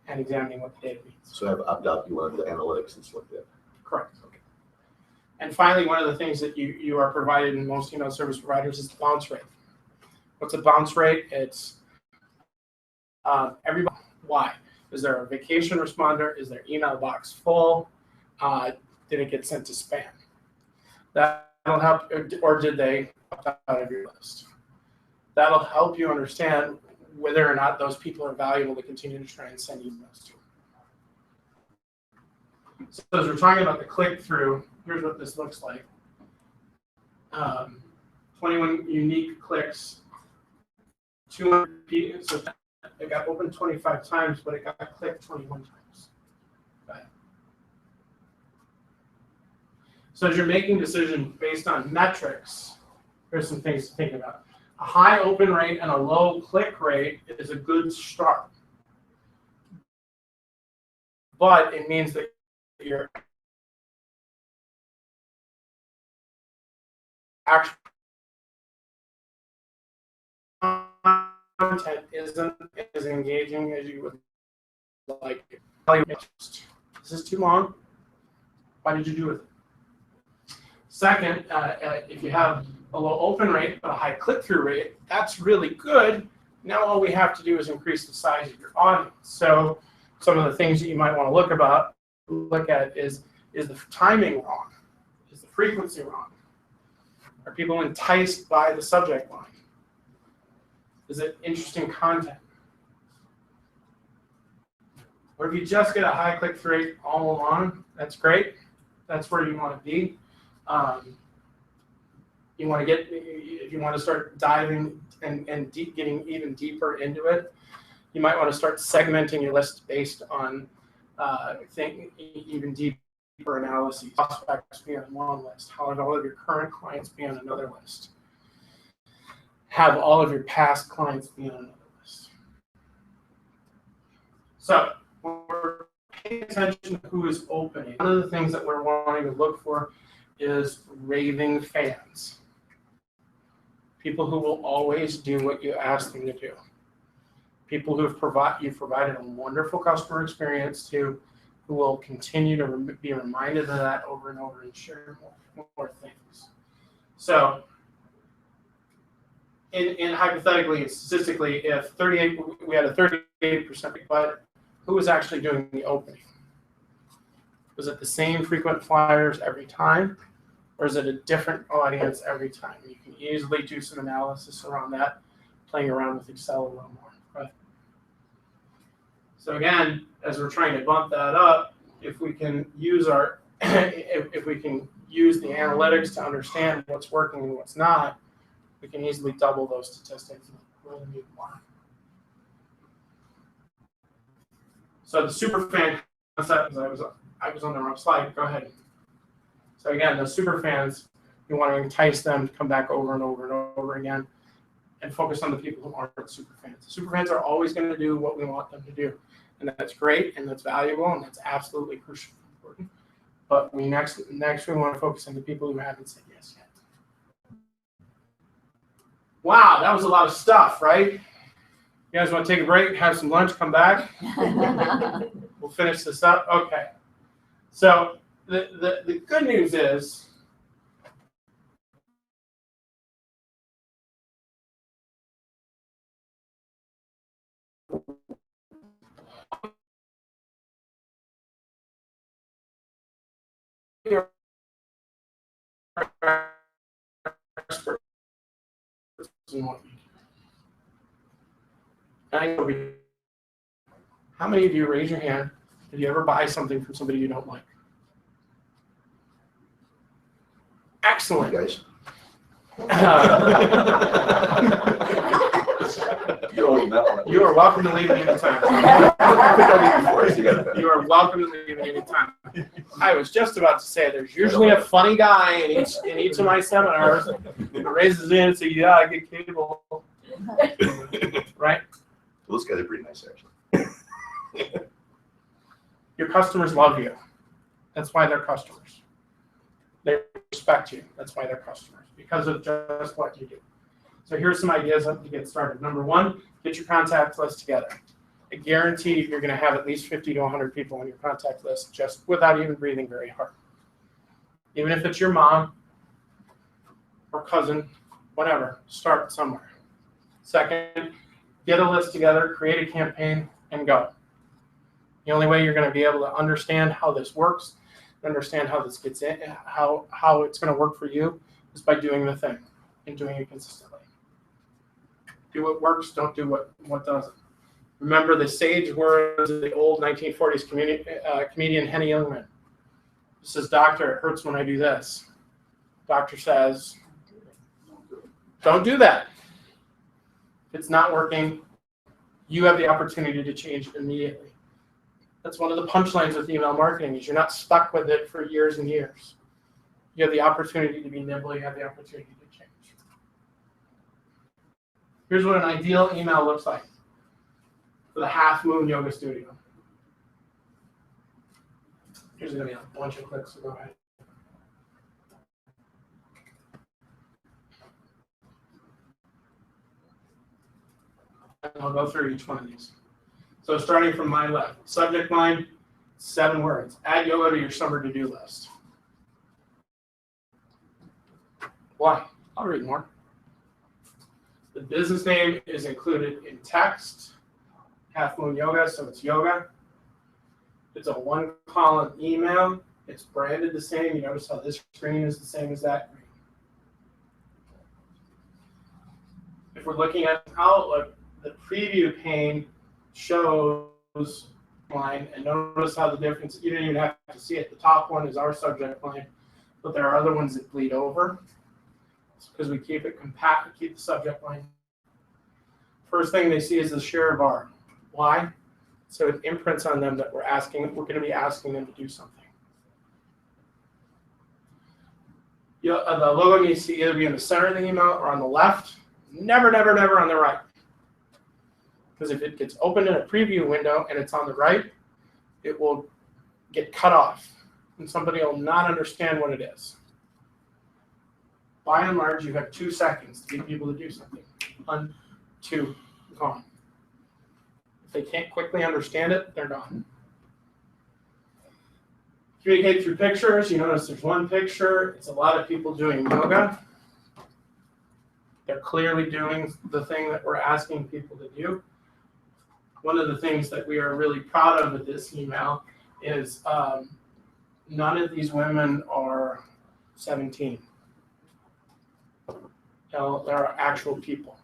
and examining what the data means.
So I have opt-out, you want the analytics and stuff like that.
Correct. Okay. And finally, one of the things that you are provided in most email service providers is the bounce rate. What's a bounce rate? It's everybody. Why? Is there a vacation responder? Is their email box full? Did it get sent to spam? That'll help, or did they opt out of your list? That'll help you understand whether or not those people are valuable to continue to try and send emails to. So as we're talking about the click-through, here's what this looks like. 21 unique clicks, 200 people. So it got opened 25 times, but it got clicked 21 times. Okay. So as you're making decisions based on metrics, here's some things to think about. A high open rate and a low click rate is a good start. But it means that your actual content isn't as engaging as you would like. This is too long. Why did you do it? Second, if you have a low open rate but a high click-through rate, that's really good. Now all we have to do is increase the size of your audience. So some of the things that you might want to look at is the timing wrong? Is the frequency wrong? Are people enticed by the subject line? Is it interesting content? Or if you just get a high click-through rate all along, that's great. That's where you want to be. You want to get, if you want to start diving and getting even deeper into it, you might want to start segmenting your list based on even deeper analyses. Prospects be on one list. How would all of your current clients be on another list? Have all of your past clients be on another list. So when we're paying attention to who is opening, one of the things that we're wanting to look for is raving fans. People who will always do what you ask them to do. People you've provided a wonderful customer experience to, who will continue to be reminded of that over and over and share more things. So, in hypothetically and statistically, if we had a 38%, but who was actually doing the opening? Was it the same frequent flyers every time? Or is it a different audience every time? You can easily do some analysis around that, playing around with Excel a little more. Right? So again, as we're trying to bump that up, if we can use our, if we can use the analytics to understand what's working and what's not, we can easily double those statistics and really need more. So the super fan concept, I was on the wrong slide. Go ahead. So again, the super fans, you want to entice them to come back over and over and over again, and focus on the people who aren't super fans. Super fans are always going to do what we want them to do, and that's great, and that's valuable, and that's absolutely crucial and important. But we next we want to focus on the people who haven't said yes yet. Wow, that was a lot of stuff, right? You guys want to take a break, have some lunch, come back? We'll finish this up. Okay. So the good news is, you're experts in what you do. I know. How many of you, raise your hand, did you ever buy something from somebody you don't like? Excellent.
Guys.
You are welcome to leave at any time. You are welcome to leave at any time. I was just about to say, there's usually a funny guy in each of my seminars who raises his hand and says, "Yeah, I get cable." Right?
Those guys are pretty nice, actually.
Your customers love you. That's why they're customers. They respect you. That's why they're customers, because of just what you do. So here's some ideas to get started. Number one, get your contact list together. I guarantee you're going to have at least 50 to 100 people on your contact list just without even breathing very hard. Even if it's your mom or cousin, whatever, start somewhere. Second, get a list together, create a campaign, and go. The only way you're going to be able to understand how this works, understand how this gets in, how it's going to work for you, is by doing the thing and doing it consistently. Do what works, don't do what doesn't. Remember the sage words of the old 1940s comedian Henny Youngman. He says, "Doctor, it hurts when I do this." Doctor says, "Don't do that." If it's not working, you have the opportunity to change it immediately. That's one of the punchlines with email marketing, is you're not stuck with it for years and years. You have the opportunity to be nimble, you have the opportunity to change. Here's what an ideal email looks like for the Half Moon Yoga Studio. Here's going to be a bunch of clicks, so go ahead. And I'll go through each one of these. So starting from my left, subject line, 7 words. Add yoga to your summer to-do list. Why? I'll read more. The business name is included in text. Half Moon Yoga, so it's yoga. It's a 1-column email. It's branded the same. You notice how this screen is the same as that green. If we're looking at Outlook, the preview pane shows line, and notice how the difference, you don't even have to see it. The top one is our subject line, but there are other ones that bleed over. It's because we keep it compact, keep the subject line. First thing they see is the share bar. Why? So it imprints on them that we're going to be asking them to do something. The logo needs to either be in the center of the email or on the left. Never, never, never on the right. Because if it gets opened in a preview window and it's on the right, it will get cut off, and somebody will not understand what it is. By and large, you have 2 seconds to get people to do something. 1, 2, gone. If they can't quickly understand it, they're gone. Communicate through pictures. You notice there's 1 picture. It's a lot of people doing yoga. They're clearly doing the thing that we're asking people to do. One of the things that we are really proud of with this email is none of these women are 17. There are actual people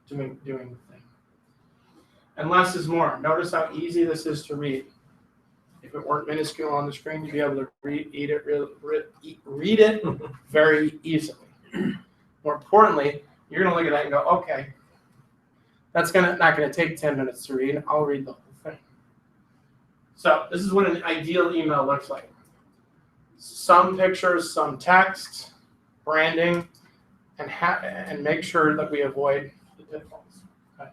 doing the thing. And less is more. Notice how easy this is to read. If it weren't minuscule on the screen, you'd be able to read it very easily. More importantly, you're going to look at that and go, okay, that's not going to take 10 minutes to read. I'll read the whole thing. So this is what an ideal email looks like. Some pictures, some text, branding, and make sure that we avoid the pitfalls. Okay.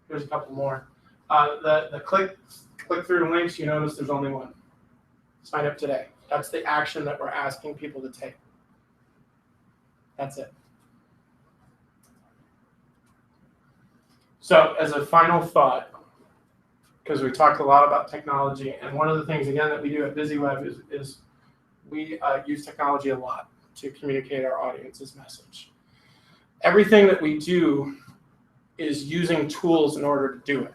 Here's a couple more. The click through links, you notice there's only one. Sign up today. That's the action that we're asking people to take. That's it. So as a final thought, because we talked a lot about technology, and one of the things, again, that we do at BusyWeb is we use technology a lot to communicate our audience's message. Everything that we do is using tools in order to do it.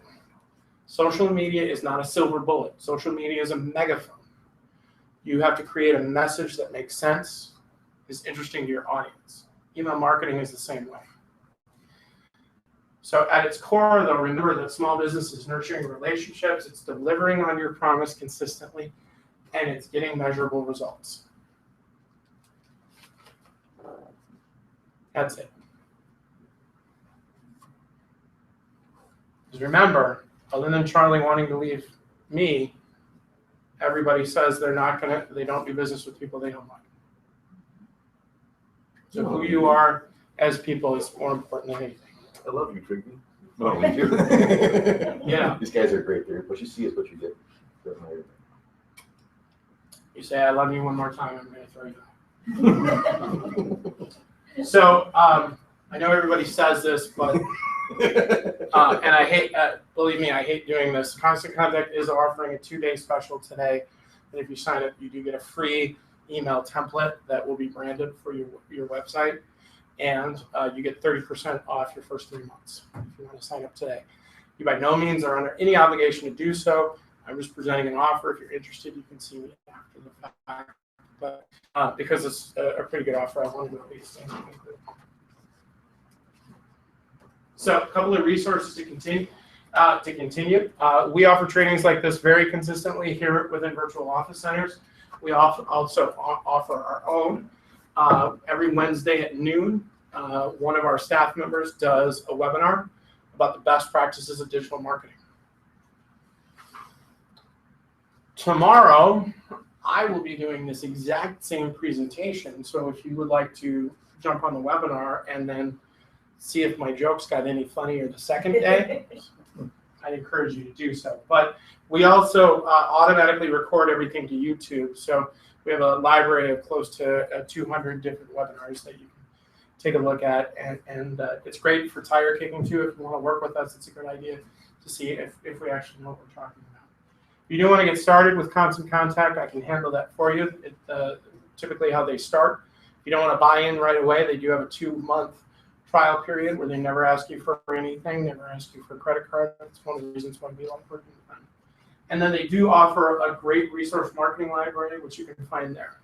Social media is not a silver bullet. Social media is a megaphone. You have to create a message that makes sense, is interesting to your audience. Email marketing is the same way. So at its core, though, remember that small business is nurturing relationships, it's delivering on your promise consistently, and it's getting measurable results. That's it. Because remember, other than Charlie wanting to leave me, everybody says they don't do business with people they don't like. So who you are as people is more important than anything.
I love you, Trigby. No, we do.
Yeah.
These guys are great. What you see is what you get.
You say I love you one more time, I'm going to throw you out. So I know everybody says this, but and I hate, believe me, I hate doing this. Constant Contact is offering a 2-day special today, and if you sign up, you do get a free email template that will be branded for your website, and you get 30% off your first 3 months if you want to sign up today. You by no means are under any obligation to do so. I'm just presenting an offer. If you're interested, you can see me after the fact. But because it's a pretty good offer, I wanted to at least include. So a couple of resources to continue. We offer trainings like this very consistently here within Virtual Office Centers. We also offer our own. Every Wednesday at noon, one of our staff members does a webinar about the best practices of digital marketing. Tomorrow, I will be doing this exact same presentation. So if you would like to jump on the webinar and then see if my jokes got any funnier the second day, I'd encourage you to do so. But we also automatically record everything to YouTube. So we have a library of close to 200 different webinars that you can take a look at. And it's great for tire kicking too. If you want to work with us, it's a good idea to see if we actually know what we're talking about. If you do want to get started with Constant Contact, I can handle that for you. Typically how they start. If you don't want to buy in right away, they do have a 2-month trial period where they never ask you for anything, never ask you for a credit card. That's one of the reasons why we like working with them. And then they do offer a great resource marketing library, which you can find there.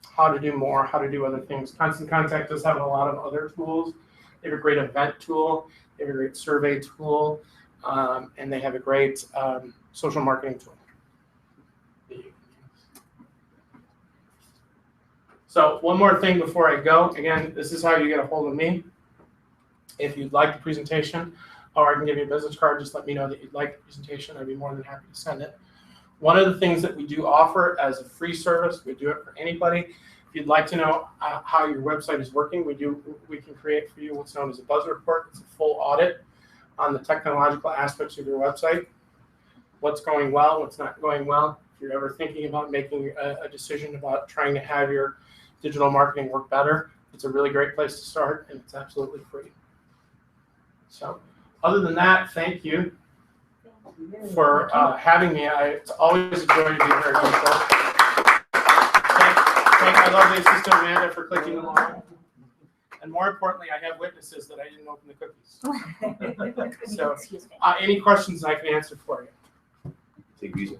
How to do more, how to do other things. Constant Contact does have a lot of other tools. They have a great event tool, they have a great survey tool, and they have a great social marketing tool. So one more thing before I go. Again, this is how you get a hold of me. If you'd like the presentation, or I can give you a business card, just let me know that you'd like the presentation. I'd be more than happy to send it. One of the things that we do offer as a free service, we do it for anybody. If you'd like to know how your website is working, we can create for you what's known as a buzz report. It's a full audit on the technological aspects of your website. What's going well, what's not going well. If you're ever thinking about making a decision about trying to have your digital marketing work better, it's a really great place to start, and it's absolutely free. So other than that, thank you for having me. It's always a joy to be here. Thank my lovely assistant Amanda for clicking along. And more importantly, I have witnesses that I didn't open the cookies. So any questions I can answer for you.
Take these.